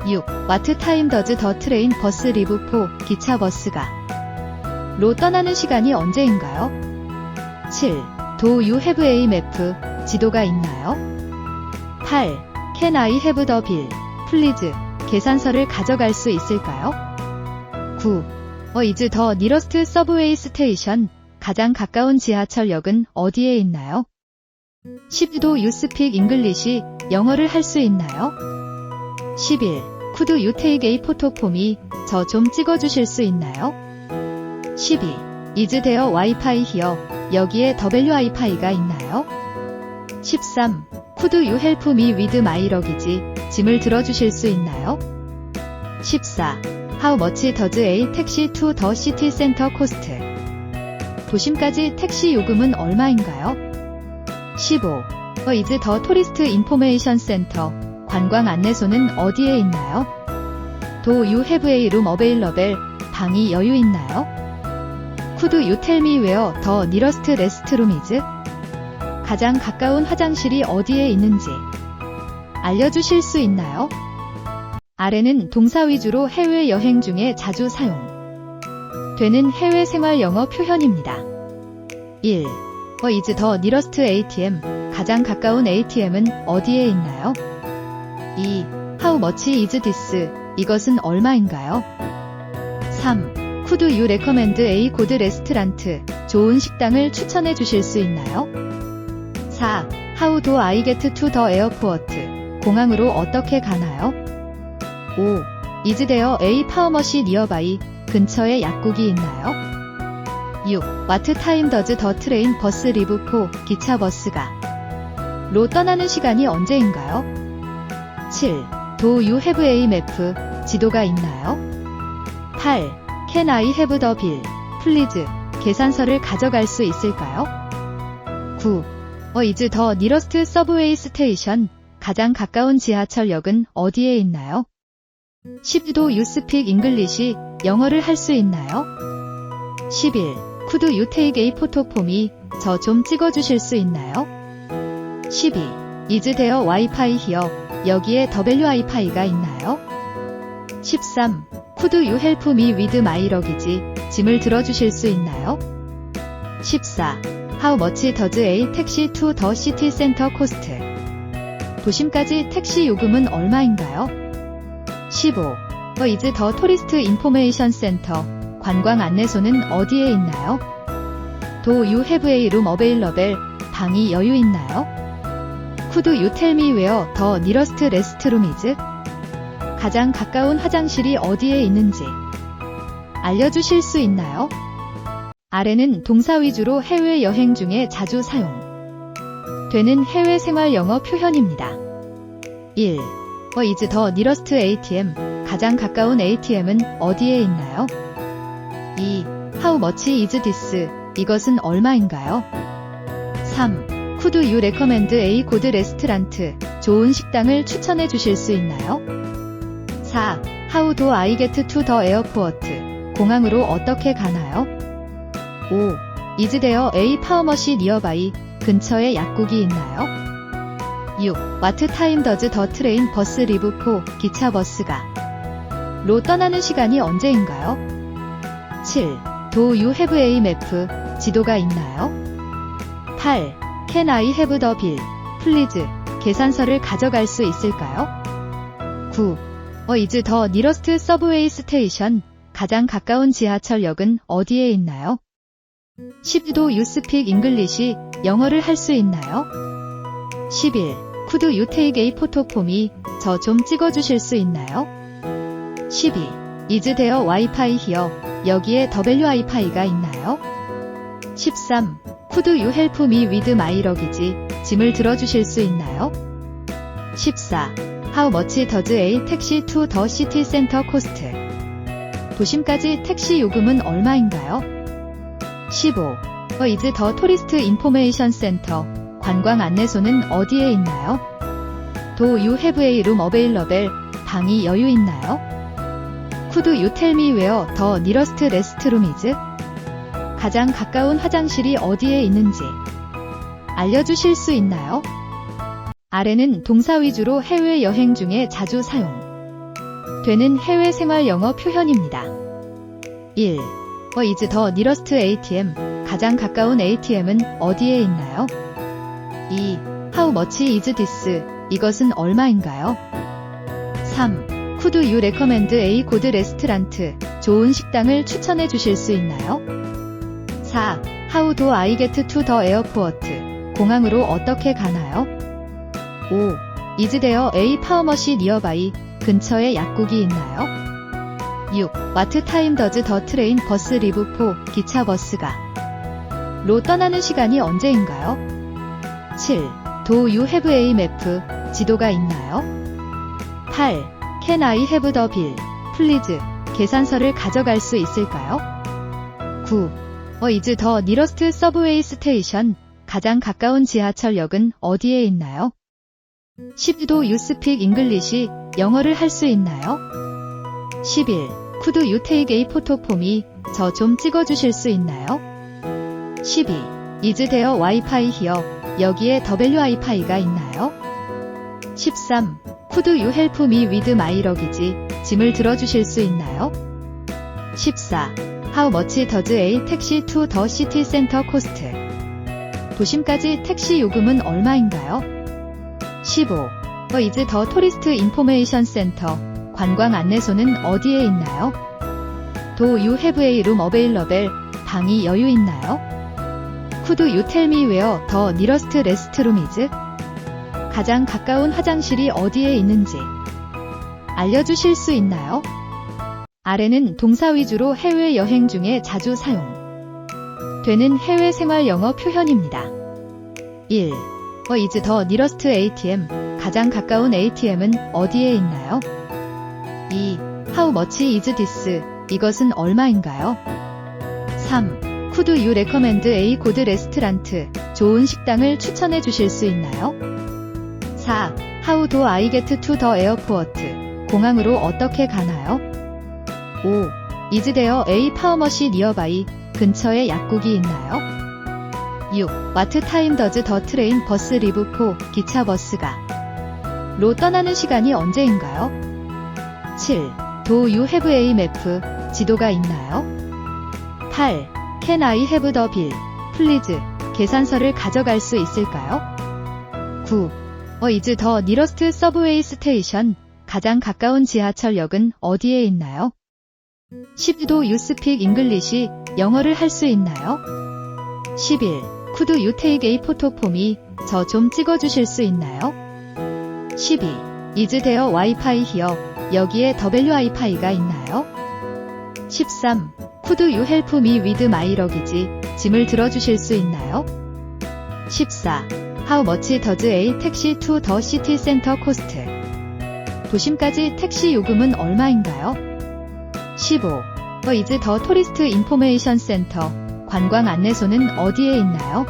6. What time does the train bus leave for? 기차 버스가 로 떠나는 시간이 언제인가요? 7. Do you have a map? 지도가 있나요? 8. Can I have the bill? Please. 계산서를 가져갈 수 있을까요? 9. Where is the nearest subway station? 가장 가까운 지하철역은 어디에 있나요? 10. Do you speak English? 영어를 할 수 있나요? 11. Could you take a photo for me? 저 좀 찍어주실 수 있나요? 12. Is there Wi-Fi here? 여기에 WiFi가 있나요? 13. Could you help me with my luggage? 짐을 들어주실 수 있나요? 14. How much does a taxi to the city center cost? 도심까지 택시 요금은 얼마인가요? 15. Where is the tourist information center? 관광 안내소는 어디에 있나요? Do you have a room available? 방이 여유 있나요? Could you tell me where the nearest restroom is? 가장 가까운 화장실이 어디에 있는지 알려주실 수 있나요? 아래는 동사 위주로 해외여행 중에 자주 사용되는 해외 생활 영어 표현입니다. 1. Where is the nearest ATM? 가장 가까운 ATM은 어디에 있나요? 2. How much is this? 이것은 얼마인가요? 3. Could you recommend a good restaurant? 좋은 식당을 추천해 주실 수 있나요? 4. How do I get to the airport? 공항으로 어떻게 가나요? 5. Is there a pharmacy nearby? 근처에 약국이 있나요? 6. What time does the train bus leave for? 기차 버스가 로 떠나는 시간이 언제인가요? 7. Do you have a map? 지도가 있나요? 8. Can I have the bill? Please. 계산서를 가져갈 수 있을까요? 9. Where is the nearest subway station? 가장 가까운 지하철역은 어디에 있나요? 10. Do you speak English? 영어를 할 수 있나요? 11. Could you take a photo for me? 저 좀 찍어주실 수 있나요? 12. Is there Wi-Fi here? 여기에 WiFi가 있나요? 13. Could you help me with my luggage? 짐을 들어주실 수 있나요? 14. How much does a taxi to the city center cost? 도심까지 택시 요금은 얼마인가요? 15. Where is the tourist information center? 관광 안내소는 어디에 있나요? Do you have a room available? 방이 여유 있나요? Could you tell me where the nearest restroom is? 가장 가까운 화장실이 어디에 있는지 알려주실 수 있나요? 아래는 동사 위주로 해외여행 중에 자주 사용되는 해외 생활 영어 표현입니다. 1. Where is the nearest ATM? 가장 가까운 ATM은 어디에 있나요? 2. How much is this? 이것은 얼마인가요? 3. Could you recommend a good restaurant? 좋은 식당을 추천해 주실 수 있나요? 4. How do I get to the airport? 공항으로 어떻게 가나요? 5. Is there a pharmacy nearby? 근처에 약국이 있나요? 6. What time does the train bus leave for? 기차 버스가 로 떠나는 시간이 언제인가요? 7. Do you have a map? 지도가 있나요? 8. Can I have the bill? Please. 계산서를 가져갈 수 있을까요? 9. Where is the nearest subway station? 가장 가까운 지하철역은 어디에 있나요? 10. Do you speak English? 영어를 할 수 있나요? 11. Could you take a photo for me? 저 좀 찍어주실 수 있나요? 12. Is there Wi-Fi here? 여기에 WiFi가 있나요? 13. Could you help me with my luggage? 짐을 들어주실 수 있나요? 14. How much does a taxi to the city center cost? 도심까지 택시 요금은 얼마인가요? 15. Is the tourist information center? 관광 안내소는 어디에 있나요? Do you have a room available? 방이 여유 있나요? Could you tell me where the nearest restroom is? 가장 가까운 화장실이 어디에 있는지 알려주실 수 있나요? 아래는 동사 위주로 해외여행 중에 자주 사용되는 해외 생활 영어 표현입니다. 1. Is the nearest ATM? 가장 가까운 ATM은 어디에 있나요? 2. How much is this? 이것은 얼마인가요? 3. Could you recommend a good restaurant? 좋은 식당을 추천해 주실 수 있나요? 4. How do I get to the airport? 공항으로 어떻게 가나요? 5. Is there a pharmacy nearby? 근처에 약국이 있나요? 6. What time does the train bus leave for? 기차 버스가 로 떠나는 시간이 언제인가요? 7. Do you have a map? 지도가 있나요? 8. Can I have the bill? Please. 계산서를 가져갈 수 있을까요? 9. Is the nearest subway station? 가장 가까운 지하철역은 어디에 있나요? 10. Do you speak English? 영어를 할 수 있나요? 11. Could you take a photo for me? 저 좀 찍어주실 수 있나요? 12. Is there Wi-Fi here? 여기에 WiFi가 있나요? 13. Could you help me with my luggage? 짐을 들어주실 수 있나요? 14. How much does a taxi to the city center cost? 도심까지 택시 요금은 얼마인가요? 15. Is the tourist information center? 관광 안내소는 어디에 있나요? Do you have a room available? 방이 여유 있나요? Could you tell me where the nearest restroom is? 가장 가까운 화장실이 어디에 있는지 알려주실 수 있나요? 아래는 동사 위주로 해외여행 중에 자주 사용되는 해외 생활 영어 표현입니다. 1. Is the nearest ATM? 가장 가까운 ATM은 어디에 있나요? 2. How much is this? 이것은 얼마인가요? 3. Could you recommend a good restaurant? 좋은 식당을 추천해 주실 수 있나요? 4. How do I get to the airport? 공항으로 어떻게 가나요? 5. Is there a pharmacy nearby? 근처에 약국이 있나요? 6. What time does the train bus leave for? 기차 버스가 로 떠나는 시간이 언제인가요? 7. Do you have a map? 지도가 있나요? 8. Can I have the bill? Please. 계산서를 가져갈 수 있을까요? 9. Is the nearest subway station? 가장 가까운 지하철역은 어디에 있나요? 10. Do you speak English? 영어를 할 수 있나요? 11. Could you take a photo for me? 저 좀 찍어주실 수 있나요? 12. Is there Wi-Fi here? 여기에 WiFi가 있나요? 13. Could you help me with my luggage? 짐을 들어주실 수 있나요? 14. How much does a taxi to the city center cost? 도심까지 택시 요금은 얼마인가요? 15. Is the tourist information center? 관광 안내소는 어디에 있나요?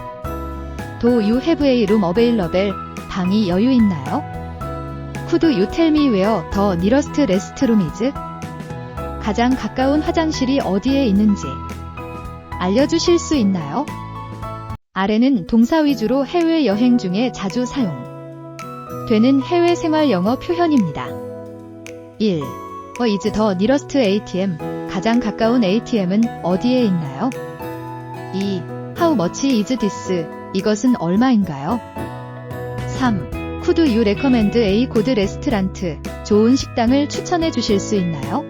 Do you have a room available? 방이 여유 있나요? Could you tell me where the nearest restroom is? 가장 가까운 화장실이 어디에 있는지 알려주실 수 있나요? 아래는 동사 위주로 해외여행 중에 자주 사용되는 해외 생활 영어 표현입니다. 1. Is the nearest ATM? 가장 가까운 ATM은 어디에 있나요? 2. How much is this? 이것은 얼마인가요? 3. Could you recommend a good restaurant? 좋은 식당을 추천해 주실 수 있나요?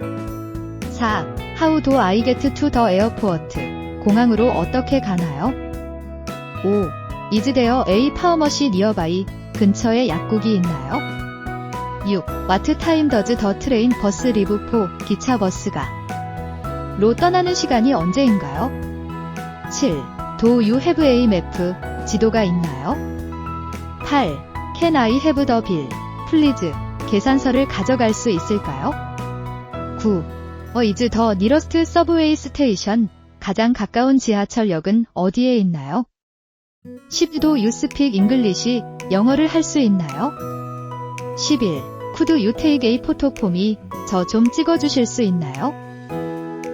4. How do I get to the airport? 공항으로 어떻게 가나요? 5. Is there a pharmacy nearby? 근처에 약국이 있나요? 6. What time does the train bus leave for? 기차 버스가 로 떠나는 시간이 언제인가요? 7. Do you have a map? 지도가 있나요? 8. Can I have the bill? Please. 계산서를 가져갈 수 있을까요? 9. is the nearest subway station? 가장 가까운 지하철역은 어디에 있나요? 10. Do you speak English? 영어를 할 수 있나요? 11. Could you take a photo for me? 저 좀 찍어주실 수 있나요?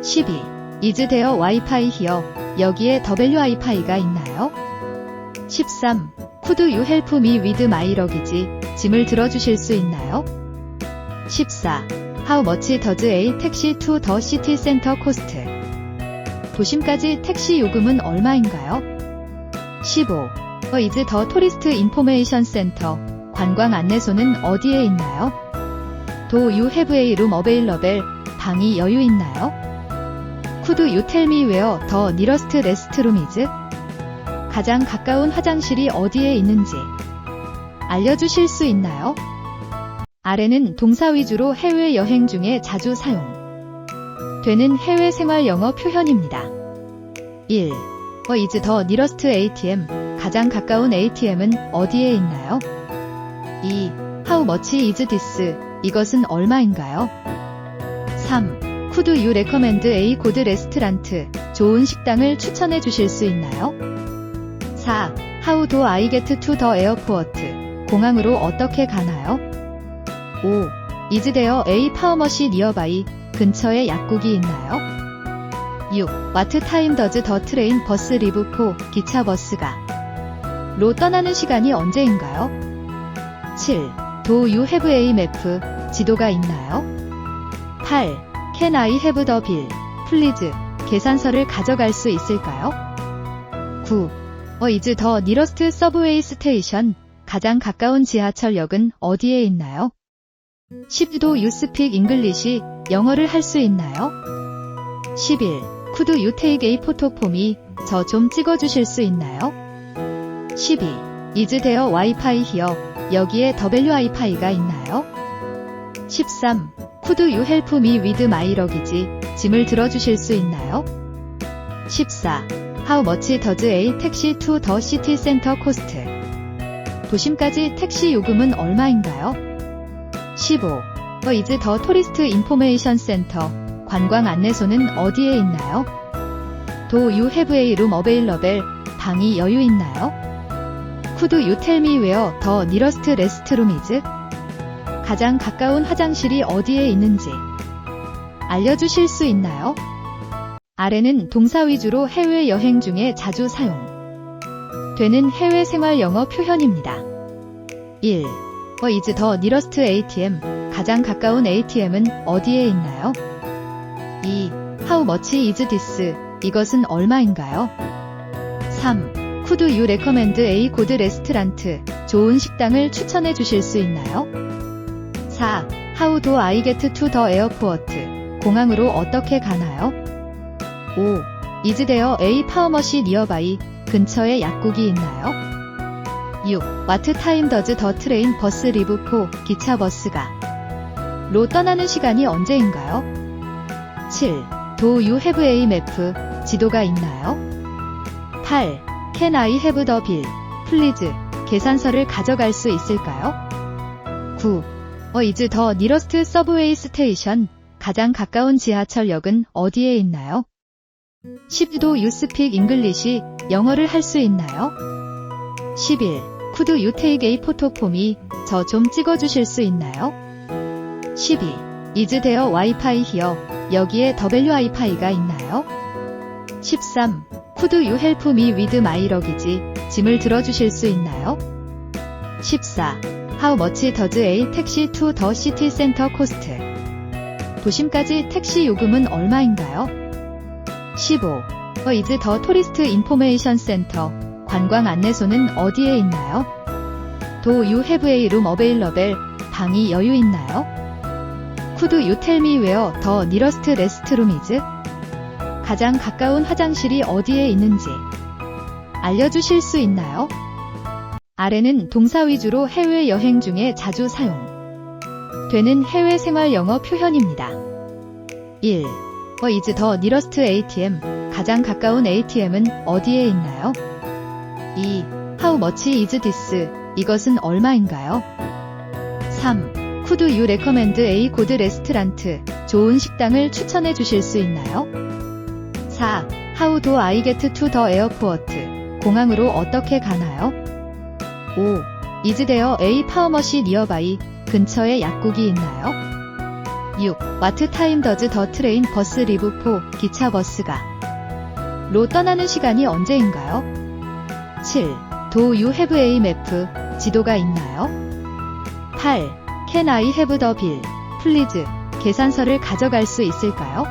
12. Is there Wi-Fi here? 여기에 WiFi가 있나요? 13. Could you help me with my luggage? 짐을 들어주실 수 있나요? 14. How much does a taxi to the city center cost? 도심까지 택시 요금은 얼마인가요? 15. is the tourist information center? 관광 안내소는 어디에 있나요? Do you have a room available? 방이 여유 있나요? Could you tell me where the nearest restroom is? 가장 가까운 화장실이 어디에 있는지 알려주실 수 있나요? 아래는 동사 위주로 해외여행 중에 자주 사용되는 해외 생활 영어 표현입니다. 1. is the nearest ATM? 가장 가까운 ATM은 어디에 있나요? 2. How much is this? 이것은 얼마인가요? 3. Could you recommend a good restaurant? 좋은 식당을 추천해 주실 수 있나요? 4. How do I get to the airport? 공항으로 어떻게 가나요? 5. Is there a pharmacy nearby? 근처에 약국이 있나요? 6. What time does the train bus leave for? 기차 버스가 로 떠나는 시간이 언제인가요? 7. Do you have a map? 지도가 있나요? 8. Can I have the bill? Please. 계산서를 가져갈 수 있을까요? 9. is the nearest subway station? 가장 가까운 지하철역은 어디에 있나요? 10. Do you speak English? 영어를 할 수 있나요? 11. Could you take a photo for me? 저 좀 찍어주실 수 있나요? 12. Is there Wi-Fi here? 여기에 WiFi가 있나요? 13. Could you help me with my luggage? 짐을 들어주실 수 있나요? 14. How much does a taxi to the city center cost? 도심까지 택시 요금은 얼마인가요? 15. is the tourist information center? 관광 안내소는 어디에 있나요? Do you have a room available? 방이 여유 있나요? Could you tell me where the nearest restroom is? 가장 가까운 화장실이 어디에 있는지 알려주실 수 있나요? 아래는 동사 위주로 해외여행 중에 자주 사용되는 해외 생활 영어 표현입니다. 1. is the nearest ATM? 가장 가까운 ATM은 어디에 있나요? 2. how much does a taxi to the city center cost? 도심까지 택시 요금은 얼마인가요? 15. is the tourist information center? 관광 안내소는 어디에 있나요? Do you have a room available? 방이 여유 있나요? Could you tell me where the nearest restroom is? 가장 가까운 화장실이 어디에 있는지 알려주실 수 있나요? 아래는 동사 위주로 해외여행 중에 자주 사용되는 해외 생활 영어 표현입니다. 1. is the nearest ATM? 가장 가까운 ATM은 어디에 있나요? 2. How much is this? 이것은 얼마인가요? 3. Could you recommend a good restaurant? 좋은 식당을 추천해 주실 수 있나요? 4. How do I get to the airport? 공항으로 어떻게 가나요? 5. Is there a pharmacy nearby? 근처에 약국이 있나요? 6. What time does the train bus leave for? 기차 버스가 로 떠나는 시간이 언제인가요? 7. Do you have a map? 지도가 있나요? 8. Can I have the bill? Please. 계산서를 가져갈 수 있을까요? 9. is the nearest subway station? 가장 가까운 지하철역은 어디에 있나요? 10. Do you speak English? 영어를 할 수 있나요? 11. Could you take a photo for me? 저 좀 찍어주실 수 있나요? 12. Is there Wi-Fi here? 여기에 WiFi가 있나요? 13. Could you help me with my luggage? 짐을 들어주실 수 있나요? 14. How much does a taxi to the city center cost? 도심까지 택시 요금은 얼마인가요? 15. is the tourist information center? 관광 안내소는 어디에 있나요? Do you have a room available? 방이 여유 있나요? Could you tell me where the nearest restroom is? 가장 가까운 화장실이 어디에 있는지 알려주실 수 있나요? 아래는 동사 위주로 해외여행 중에 자주 사용되는 해외 생활 영어 표현입니다. 1. What is the nearest ATM? 가장 가까운 ATM은 어디에 있나요? 2. How much is this? 이것은 얼마인가요? 3. Could you recommend a good restaurant? 좋은 식당을 추천해 주실 수 있나요? 4. How do I get to the airport? 공항으로 어떻게 가나요? 5. Is there a pharmacy nearby? 근처에 약국이 있나요? 6. What time does the train bus leave for? 기차 버스가 로 떠나는 시간이 언제인가요? 7. Do you have a map? 지도가 있나요? 8. Can I have the bill? Please. 계산서를 가져갈 수 있을까요?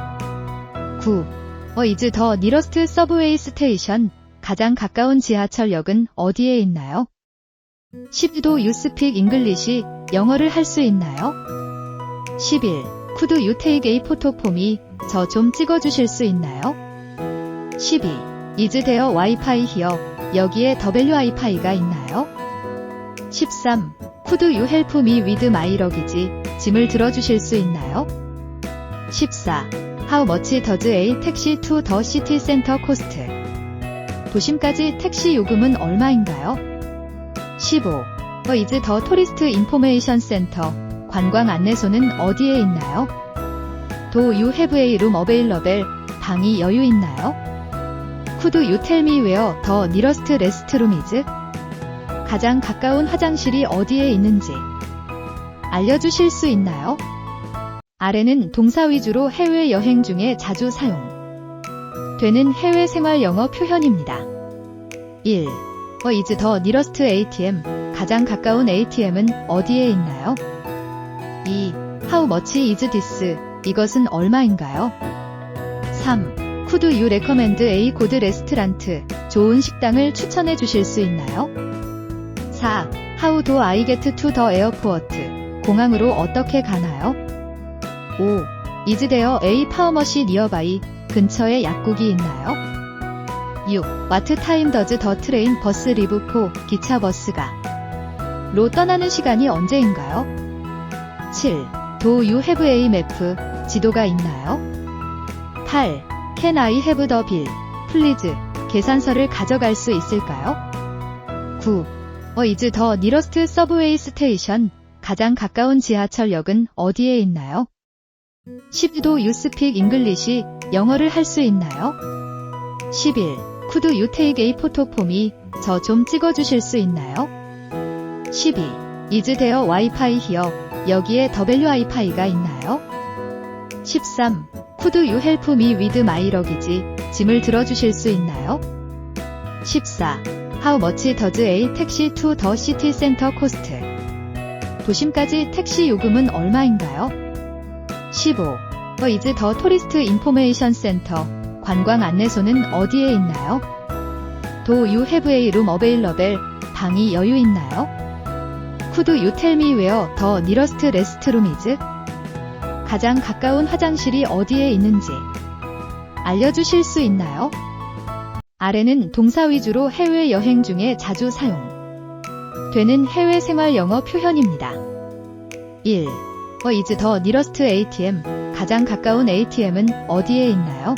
9. What is the nearest subway station? 가장 가까운 지하철역은 어디에 있나요? 10. Do you speak English? 영어를 할 수 있나요? 11. Could you take a photo for me? 저 좀 찍어주실 수 있나요? 12. Is there Wi-Fi here? 여기에 WiFi가 있나요? 13. Could you help me with my luggage? 짐을 들어주실 수 있나요? 14. How much does a taxi to the city center cost? 도심까지 택시 요금은 얼마인가요? 15. What is the tourist information center? 관광 안내소는 어디에 있나요? Do you have a room available? 방이 여유 있나요? Could you tell me where the nearest restroom is? 가장 가까운 화장실이 어디에 있는지 알려주실 수 있나요? 아래는 동사 위주로 해외여행 중에 자주 사용되는 해외 생활 영어 표현입니다. 1. What is the nearest ATM? 가장 가까운 ATM은 어디에 있나요? 2. How much is this? 이것은 얼마인가요? 3. Could you recommend a good restaurant? 좋은 식당을 추천해 주실 수 있나요? 4. How do I get to the airport? 공항으로 어떻게 가나요? 5. Is there a pharmacy nearby? 근처에 약국이 있나요? 6. What time does the train bus leave for? 기차 버스가 로 떠나는 시간이 언제인가요? 7. Do you have a map? 지도가 있나요? 8. Can I have the bill? Please. 계산서를 가져갈 수 있을까요? 9. What is the nearest subway station? 가장 가까운 지하철역은 어디에 있나요? 10. Do you speak English? 영어를 할 수 있나요? 11. Could you take a photo for me? 저 좀 찍어주실 수 있나요? 12. Is there Wi-Fi here? 여기에 WiFi가 있나요? 13. Could you help me with my luggage? 짐을 들어주실 수 있나요? 14. How much does a taxi to the city center cost? 도심까지 택시 요금은 얼마인가요? 15. What is the tourist information center? 관광 안내소는 어디에 있나요? Do you have a room available? 방이 여유 있나요? Could you tell me where the nearest restroom is? 가장 가까운 화장실이 어디에 있는지 알려주실 수 있나요? 아래는 동사 위주로 해외여행 중에 자주 사용되는 해외 생활 영어 표현입니다. 1. What is the nearest ATM? 가장 가까운 ATM은 어디에 있나요?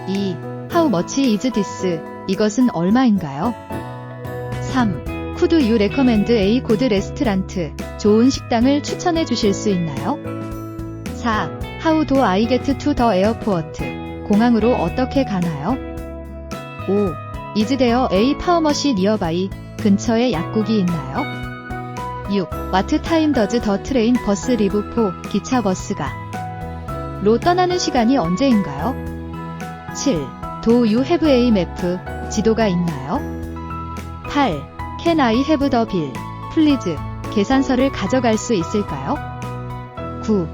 2. How much is this? 이것은 얼마인가요? 3. Could you recommend a good restaurant? 좋은 식당을 추천해 주실 수 있나요? 4. How do I get to the airport? 공항으로 어떻게 가나요? 5. Is there a pharmacy nearby? 근처에 약국이 있나요? 6. What time does the train bus leave for? 기차 버스가 로 떠나는 시간이 언제인가요? 7. Do you have a map? 지도가 있나요? 8. Can I have the bill? Please. 계산서를 가져갈 수 있을까요? 9.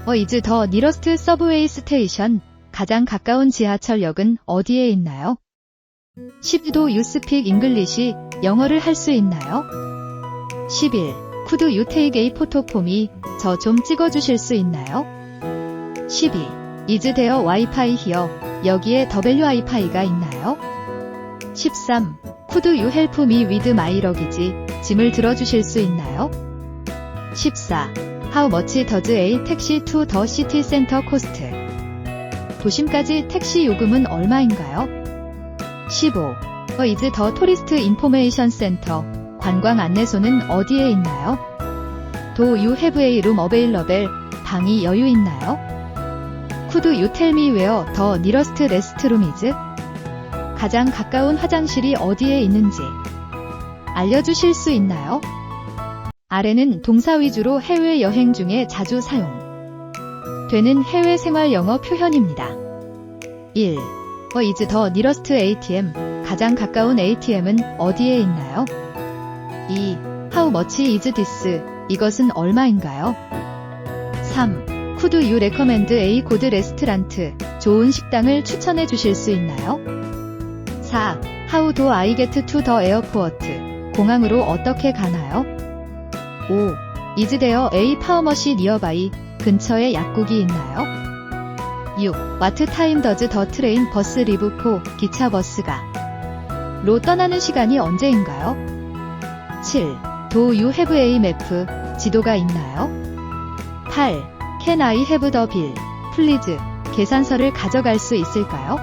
What is the nearest subway station? 가장 가까운 지하철역은 어디에 있나요? 10. Do you speak English? 영어를 할 수 있나요? 11. Could you take a photo for me? 저 좀 찍어주실 수 있나요? 12. Is there Wi-Fi here? 여기에 WiFi가 있나요? 13. Could you help me with my luggage? 짐을 들어주실 수 있나요? 14. How much does a taxi to the city center cost? 도심까지 택시 요금은 얼마인가요? 15. Is the tourist information center? 관광 안내소는 어디에 있나요? Do you have a room available? 방이 여유 있나요? Could you tell me where the nearest restroom is? 가장 가까운 화장실이 어디에 있는지 알려주실 수 있나요? 아래는 동사 위주로 해외여행 중에 자주 사용되는 해외 생활 영어 표현입니다. 1. Is the nearest ATM? 가장 가까운 ATM은 어디에 있나요? 2. How much is this? 이것은 얼마인가요? 3. Could you recommend a good restaurant? 좋은 식당을 추천해 주실 수 있나요? 4. How do I get to the airport? 공항으로 어떻게 가나요? 5. Is there a pharmacy nearby? 근처에 약국이 있나요? 6. What time does the train bus leave for? 기차 버스가 로 떠나는 시간이 언제인가요? 7. Do you have a map? 지도가 있나요? 8. Can I have the bill? Please. 계산서를 가져갈 수 있을까요?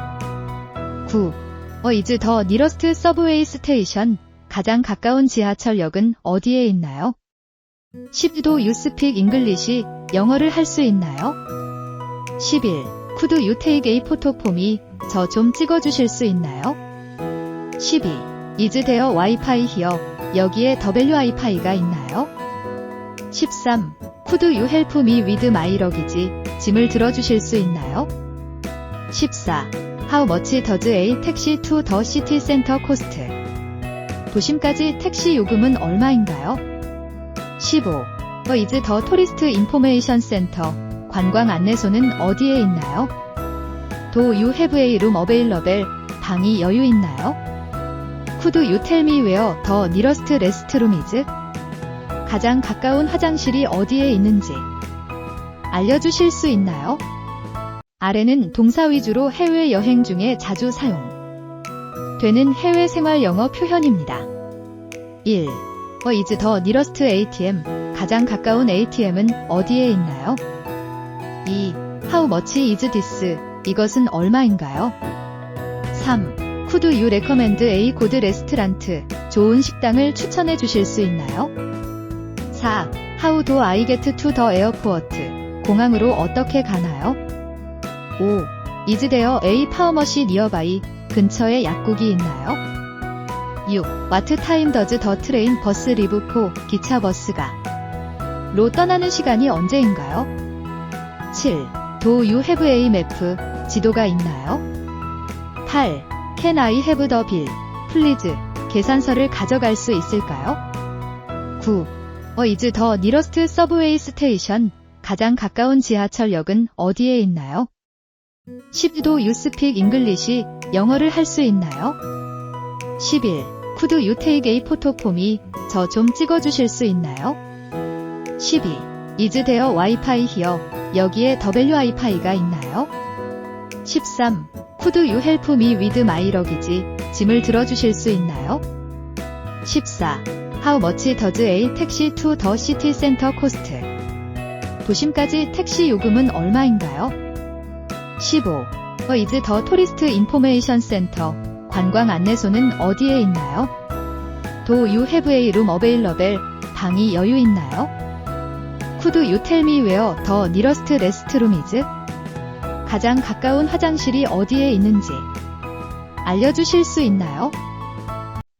9. Is the nearest subway station? 가장 가까운 지하철역은 어디에 있나요? 10. Do you speak English? 영어를 할 수 있나요? 11. Could you take a photo for me? 저 좀 찍어주실 수 있나요? 12. Is there Wi-Fi here? 여기에 WiFi가 있나요? 13. Could you help me with my luggage? 짐을 들어주실 수 있나요? 14. How much does a taxi to the city center cost? 도심까지 택시 요금은 얼마인가요? 15. Is the tourist information center? 관광 안내소는 어디에 있나요? Do you have a room available? 방이 여유 있나요? Could you tell me where the nearest restroom is? 가장 가까운 화장실이 어디에 있는지 알려주실 수 있나요? 아래는 동사 위주로 해외여행 중에 자주 사용되는 해외 생활 영어 표현입니다. 1. Is the nearest ATM? 가장 가까운 ATM은 어디에 있나요? 2. How much is this? 이것은 얼마인가요? 3. Could you recommend a good restaurant? 좋은 식당을 추천해 주실 수 있나요? 4. How do I get to the airport? 공항으로 어떻게 가나요? 5. Is there a pharmacy nearby? 근처에 약국이 있나요? 6. What time does the train bus leave for? 기차 버스가 로 떠나는 시간이 언제인가요? 7. Do you have a map? 지도가 있나요? 8. Can I have the bill? Please. 계산서를 가져갈 수 있을까요? 9. Is the nearest subway station? 가장 가까운 지하철역은 어디에 있나요? 10. Do you speak English? 영어를 할 수 있나요? 11. Could you take a photo for me? 저 좀 찍어주실 수 있나요? 12. Is there Wi-Fi here? 여기에 WiFi가 있나요? 13. Could you help me with my luggage? 짐을 들어주실 수 있나요? 14. How much does a taxi to the city center cost? 도심까지 택시 요금은 얼마인가요? 15. Is the tourist information center? 관광 안내소는 어디에 있나요? Do you have a room available? 방이 여유 있나요? Could you tell me where the nearest restroom is? 가장 가까운 화장실이 어디에 있는지 알려주실 수 있나요?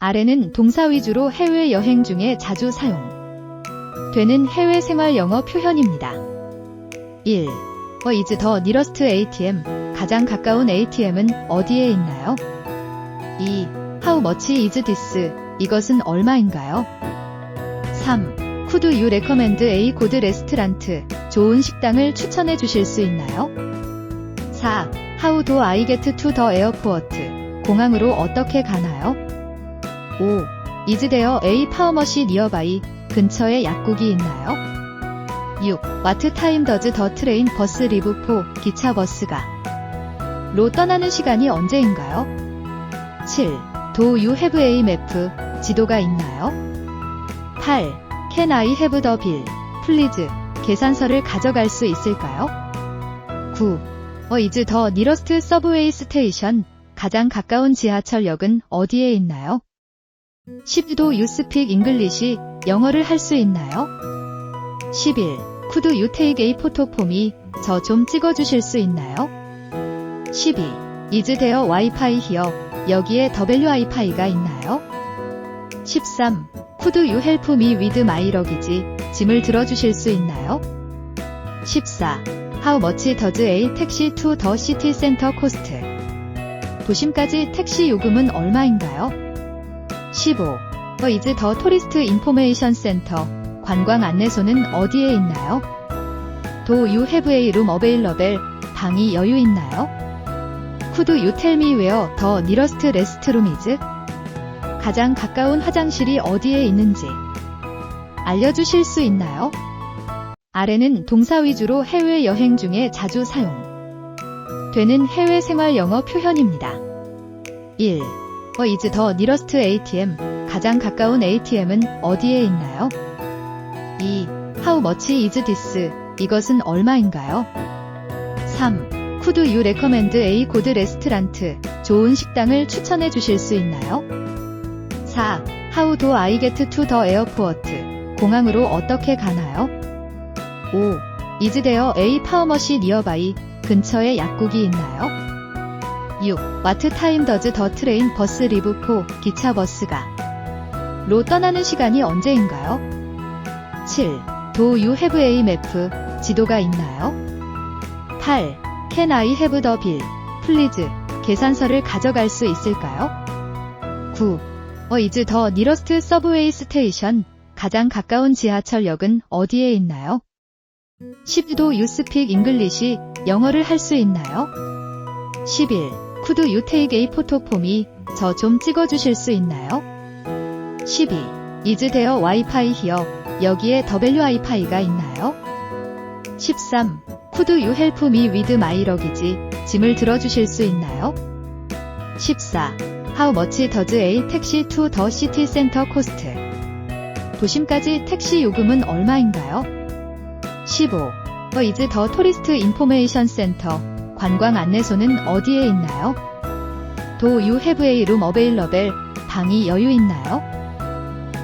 아래는 동사 위주로 해외여행 중에 자주 사용되는 해외 생활 영어 표현입니다. 1. Is the nearest ATM? 가장 가까운 ATM은 어디에 있나요? 2. How much is this? 이것은 얼마인가요? 3. Could you recommend a good restaurant? 좋은 식당을 추천해 주실 수 있나요? 4. How do I get to the airport? 공항으로 어떻게 가나요? 5. Is there a pharmacy nearby? 근처에 약국이 있나요? 6. What time does the train bus leave for? 기차 버스가 로 떠나는 시간이 언제인가요? 7. Do you have a map? 지도가 있나요? 8. Can I have the bill? Please. 계산서를 가져갈 수 있을까요? 9. Is the nearest subway station? 가장 가까운 지하철역은 어디에 있나요? 10. Do you speak English? 영어를 할 수 있나요? 11. Could you take a photo for me? 저 좀 찍어주실 수 있나요? 12. Is there Wi-Fi here? 여기에 WiFi가 있나요? 13. Could you help me with my luggage? 짐을 들어주실 수 있나요? 14. How much does a taxi to the city center cost? 도심까지 택시 요금은 얼마인가요? 15. Is the tourist information center? 관광 안내소는 어디에 있나요? Do you have a room available? 방이 여유 있나요? Could you tell me where the nearest restroom is? 가장 가까운 화장실이 어디에 있는지 알려주실 수 있나요? 아래는 동사 위주로 해외여행 중에 자주 사용되는 해외 생활 영어 표현입니다. 1. Is the nearest ATM? 가장 가까운 ATM은 어디에 있나요? 2. How much is this? 이것은 얼마인가요? 3. Could you recommend a good restaurant? 좋은 식당을 추천해 주실 수 있나요? 4. How do I get to the airport? 공항으로 어떻게 가나요? 5. Is there a pharmacy nearby? 근처에 약국이 있나요? 6. What time does the train bus leave for? 기차 버스가 로 떠나는 시간이 언제인가요? 7. Do you have a map? 지도가 있나요? 8. Can I have the bill? Please. 계산서를 가져갈 수 있을까요? 9. Is the nearest subway station? 가장 가까운 지하철역은 어디에 있나요? 10. Do you speak English? 영어를 할 수 있나요? 11. Could you take a photo for me? 저 좀 찍어주실 수 있나요? 12. Is there Wi-Fi here? 여기에 WiFi가 있나요? 13. Could you help me with my luggage? 짐을 들어주실 수 있나요? 14. How much does a taxi to the city center cost? 도심까지 택시 요금은 얼마인가요? 15. Is the tourist information center? 관광 안내소는 어디에 있나요? Do you have a room available? 방이 여유 있나요?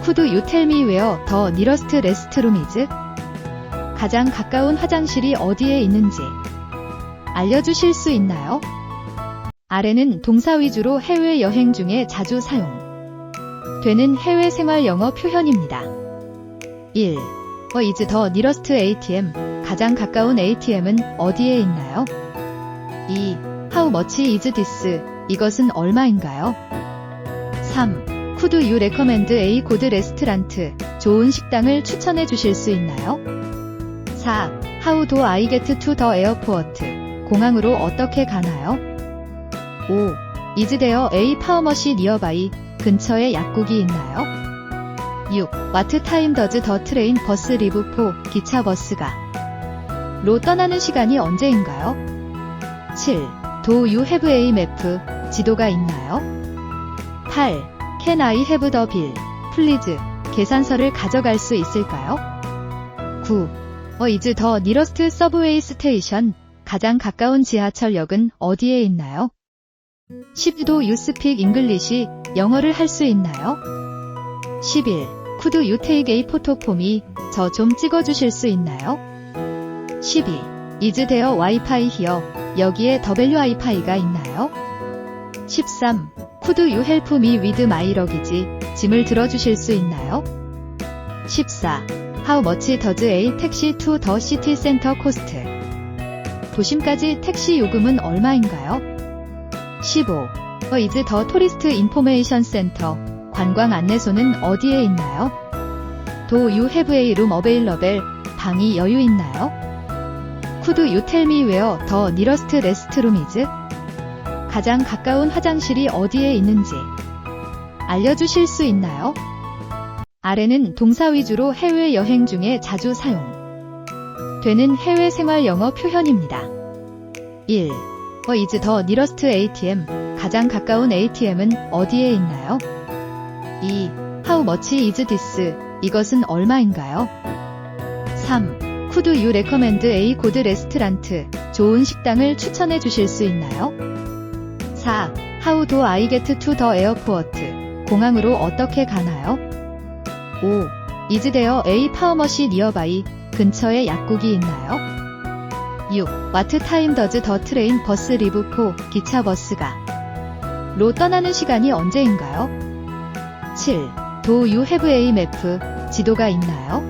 Could you tell me where the nearest restroom is? 가장 가까운 화장실이 어디에 있는지 알려주실 수 있나요? 아래는 동사 위주로 해외여행 중에 자주 사용되는 해외 생활 영어 표현입니다. 1. Is the nearest ATM? 가장 가까운 ATM은 어디에 있나요? 2. How much is this? 이것은 얼마인가요? 3. Could you recommend a good restaurant? 좋은 식당을 추천해 주실 수 있나요? 4. How do I get to the airport? 공항으로 어떻게 가나요? 5. Is there a pharmacy nearby? 근처에 약국이 있나요? 6. What time does the train bus leave for? 기차 버스가 로 떠나는 시간이 언제인가요? 7. Do you have a map? 지도가 있나요? 8. Can I have the bill? Please. 계산서를 가져갈 수 있을까요? 9. Is the nearest subway station? 가장 가까운 지하철역은 어디에 있나요? 10. Do you speak English? 영어를 할 수 있나요? 11. Could you take a photo for me? 저 좀 찍어주실 수 있나요? 12. Is there Wi-Fi here? 여기에 WiFi가 있나요? 13. Could you help me with my luggage? 짐을 들어주실 수 있나요? 14. How much does a taxi to the city center cost? 도심까지 택시 요금은 얼마인가요? 15. Is the tourist information center? 관광 안내소는 어디에 있나요? Do you have a room available? 방이 여유 있나요? Could you tell me where the nearest restroom is? 가장 가까운 화장실이 어디에 있는지 알려주실 수 있나요? 아래는 동사 위주로 해외여행 중에 자주 사용되는 해외 생활 영어 표현입니다. 1. is the nearest ATM? 가장 가까운 ATM은 어디에 있나요? 2. How much is this? 이것은 얼마인가요? 3. Could you recommend a good restaurant? 좋은 식당을 추천해 주실 수 있나요? 4. How do I get to the airport? 공항으로 어떻게 가나요? 5. Is there a pharmacy nearby? 근처에 약국이 있나요? 6. What time does the train bus leave for? 기차 버스가 로 떠나는 시간이 언제인가요? 7. Do you have a map? 지도가 있나요?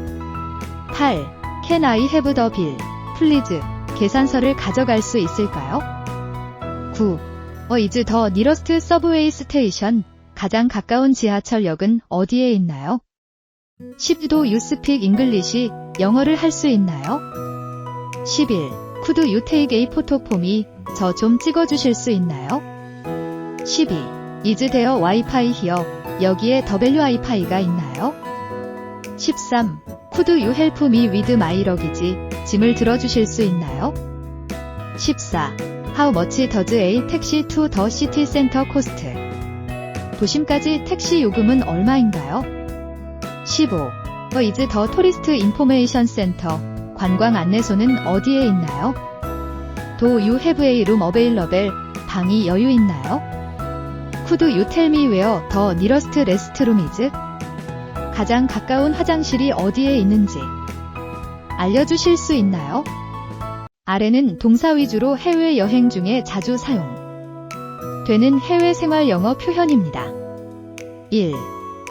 8. Can I have the bill? Please. 계산서를 가져갈 수 있을까요? 9. is the nearest subway station? 가장 가까운 지하철역은 어디에 있나요? 10. Do you speak English? 영어를 할 수 있나요? 11. Could you take a photo for me? 저 좀 찍어주실 수 있나요? 12. Is there Wi-Fi here? 여기에 WiFi가 있나요? 13. Could you help me with my luggage? 짐을 들어주실 수 있나요? 14. How much does a taxi to the city center cost? 도심까지 택시 요금은 얼마인가요? 15. is the tourist information center? 관광 안내소는 어디에 있나요? Do you have a room available? 방이 여유 있나요? Could you tell me where the nearest restroom is? 가장 가까운 화장실이 어디에 있는지 알려주실 수 있나요? 아래는 동사 위주로 해외여행 중에 자주 사용되는 해외 생활 영어 표현입니다. 1.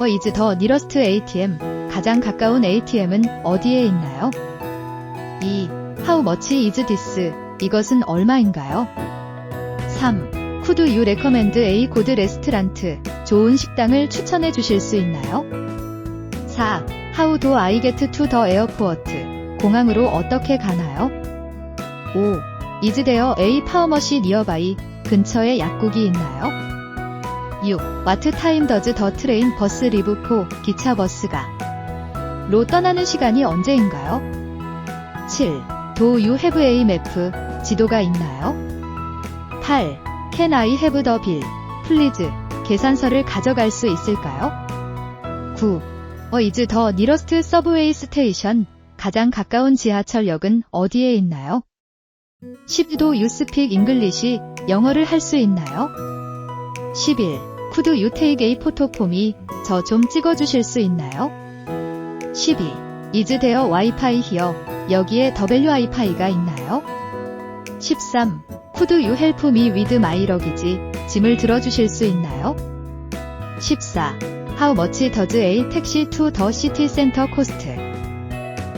is the nearest ATM? 가장 가까운 ATM은 어디에 있나요? 2. How much is this? 이것은 얼마인가요? 3. Could you recommend a good restaurant? 좋은 식당을 추천해 주실 수 있나요? 4. How do I get to the airport? 공항으로 어떻게 가나요? 5. Is there a pharmacy nearby? 근처에 약국이 있나요? 6. What time does the train bus leave for? 기차 버스가 로 떠나는 시간이 언제인가요? 7. Do you have a map? 지도가 있나요? 8. Can I have the bill? Please. 계산서를 가져갈 수 있을까요? 9. is the nearest subway station? 가장 가까운 지하철역은 어디에 있나요? 10. Do you speak English? 영어를 할 수 있나요? 11. Could you take a photo for me? 저 좀 찍어주실 수 있나요? 12. Is there Wi-Fi here? 여기에 WiFi가 있나요? 13. Could you help me with my luggage? 짐을 들어주실 수 있나요? 14. How much does a taxi to the city center cost?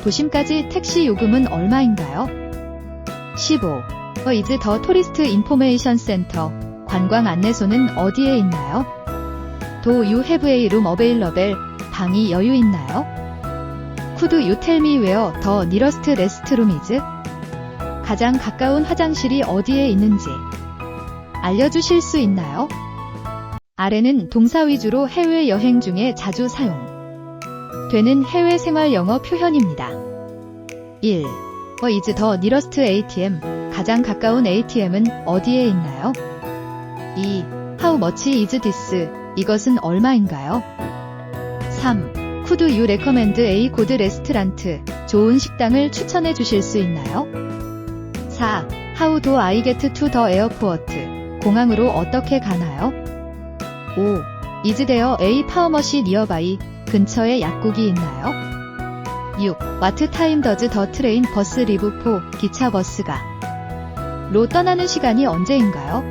도심까지 택시 요금은 얼마인가요? 15. is the tourist information center? 관광 안내소는 어디에 있나요? Do you have a room available? 방이 여유 있나요? Could you tell me where the nearest restroom is? 가장 가까운 화장실이 어디에 있는지 알려주실 수 있나요? 아래는 동사 위주로 해외여행 중에 자주 사용되는 해외 생활 영어 표현입니다. 1. is the nearest ATM? 가장 가까운 ATM은 어디에 있나요? 2. How much is this? 이것은 얼마인가요? 3. Could you recommend a good restaurant? 좋은 식당을 추천해 주실 수 있나요? 4. How do I get to the airport? 공항으로 어떻게 가나요? 5. Is there a pharmacy nearby? 근처에 약국이 있나요? 6. What time does the train bus leave for? 기차 버스가 로 떠나는 시간이 언제인가요?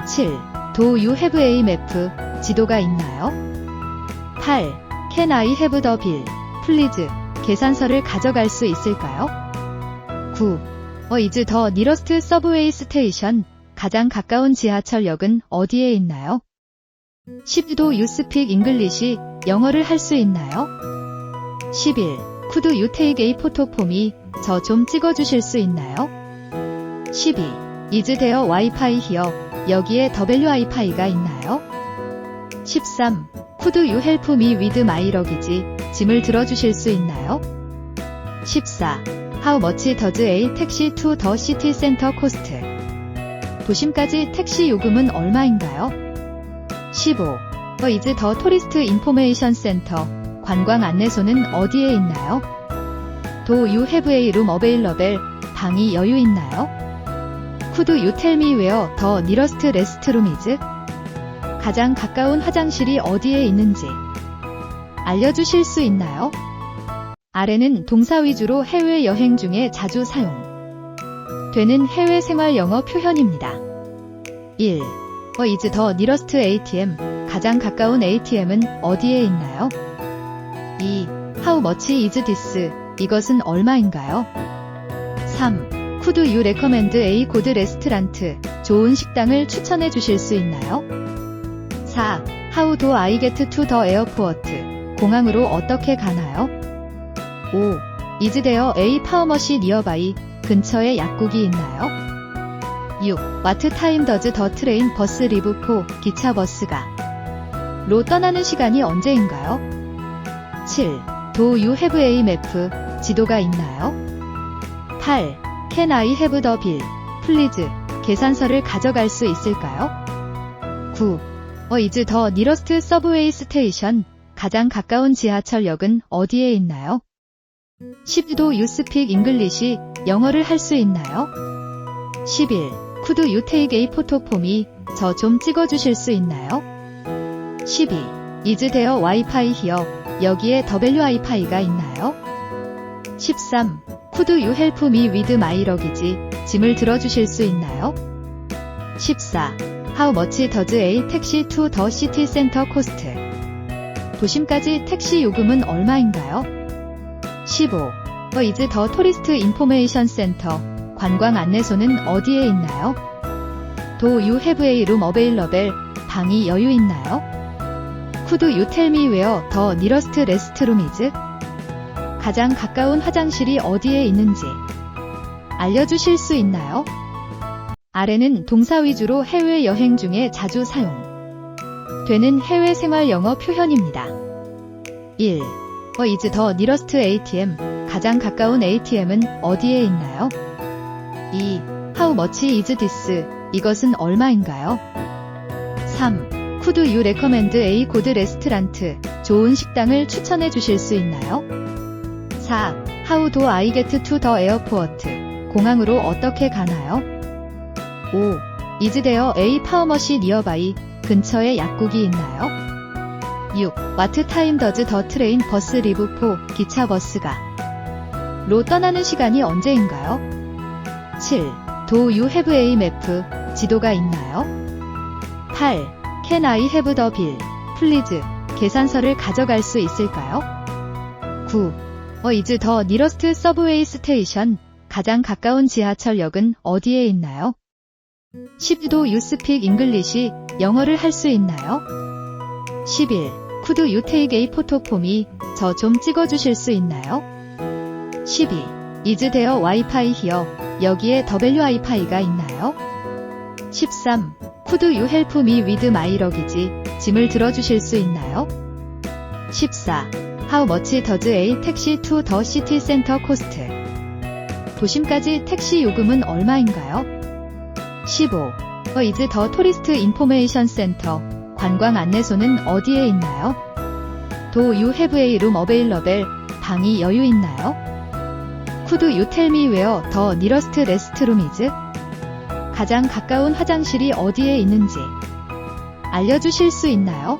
7. Do you have a map? 지도가 있나요? 8. Can I have the bill? Please. 계산서를 가져갈 수 있을까요? 9. is the nearest subway station? 가장 가까운 지하철역은 어디에 있나요? 10. Do you speak English? 영어를 할 수 있나요? 11. Could you take a photo for me? 저 좀 찍어주실 수 있나요? 12. Is there Wi-Fi here? 여기에 WiFi가 있나요? 13. Could you help me with my luggage? 짐을 들어주실 수 있나요? 14. How much does a taxi to the city center cost? 도심까지 택시 요금은 얼마인가요? 15. is the tourist information center. 관광 안내소는 어디에 있나요? Do you have a room available? 방이 여유 있나요? Could you tell me where the nearest restroom is? 가장 가까운 화장실이 어디에 있는지 알려주실 수 있나요? 아래는 동사 위주로 해외여행 중에 자주 사용되는 해외 생활 영어 표현입니다. 1. is the nearest ATM. 가장 가까운 ATM은 어디에 있나요? 2. How much is this? 이것은 얼마인가요? 3. Could you recommend a good restaurant? 좋은 식당을 추천해 주실 수 있나요? 4. How do I get to the airport? 공항으로 어떻게 가나요? 5. Is there a pharmacy nearby? 근처에 약국이 있나요? 6. What time does the train bus leave for? 기차 버스가 로 떠나는 시간이 언제인가요? 7. Do you have a map? 지도가 있나요? 8. Can I have the bill? Please. 계산서를 가져갈 수 있을까요? 9. is the nearest subway station? 가장 가까운 지하철역은 어디에 있나요? 10. Do you speak English? 영어를 할 수 있나요? 11. Could you take a photo for me? 저 좀 찍어주실 수 있나요? 12. Is there Wi-Fi here? 여기에 WiFi가 있나요? 13. Could you help me with my luggage? 짐을 들어주실 수 있나요? 14. How much does a taxi to the city center cost? 도심까지 택시 요금은 얼마인가요? 15. is the tourist information center. 관광 안내소는 어디에 있나요? Do you have a room available? 방이 여유 있나요? Could you tell me where the nearest restroom is? 가장 가까운 화장실이 어디에 있는지 알려주실 수 있나요? 아래는 동사 위주로 해외여행 중에 자주 사용되는 해외 생활 영어 표현입니다. 1. is the nearest ATM. 가장 가까운 ATM은 어디에 있나요? 2. How much is this? 이것은 얼마인가요? 3. Could you recommend a good restaurant? 좋은 식당을 추천해 주실 수 있나요? 4. How do I get to the airport? 공항으로 어떻게 가나요? 5. Is there a pharmacy nearby? 근처에 약국이 있나요? 6. What time does the train bus leave for? 기차 버스가 로 떠나는 시간이 언제인가요? 7. Do you have a map? 지도가 있나요? 8. Can I have the bill? Please. 계산서를 가져갈 수 있을까요? 9. is the nearest subway station? 가장 가까운 지하철역은 어디에 있나요? 10. Do you speak English? 영어를 할 수 있나요? 11. Could you take a photo for me? 저 좀 찍어주실 수 있나요? 12. Is there Wi-Fi here? 여기에 WiFi가 있나요? 13. Could you help me with my luggage? 짐을 들어주실 수 있나요? 14. How much does a taxi to the city center cost? 도심까지 택시 요금은 얼마인가요? 15. is the tourist information center. 관광 안내소는 어디에 있나요? Do you have a room available? 방이 여유 있나요? Could you tell me where the nearest restroom is? 가장 가까운 화장실이 어디에 있는지 알려주실 수 있나요?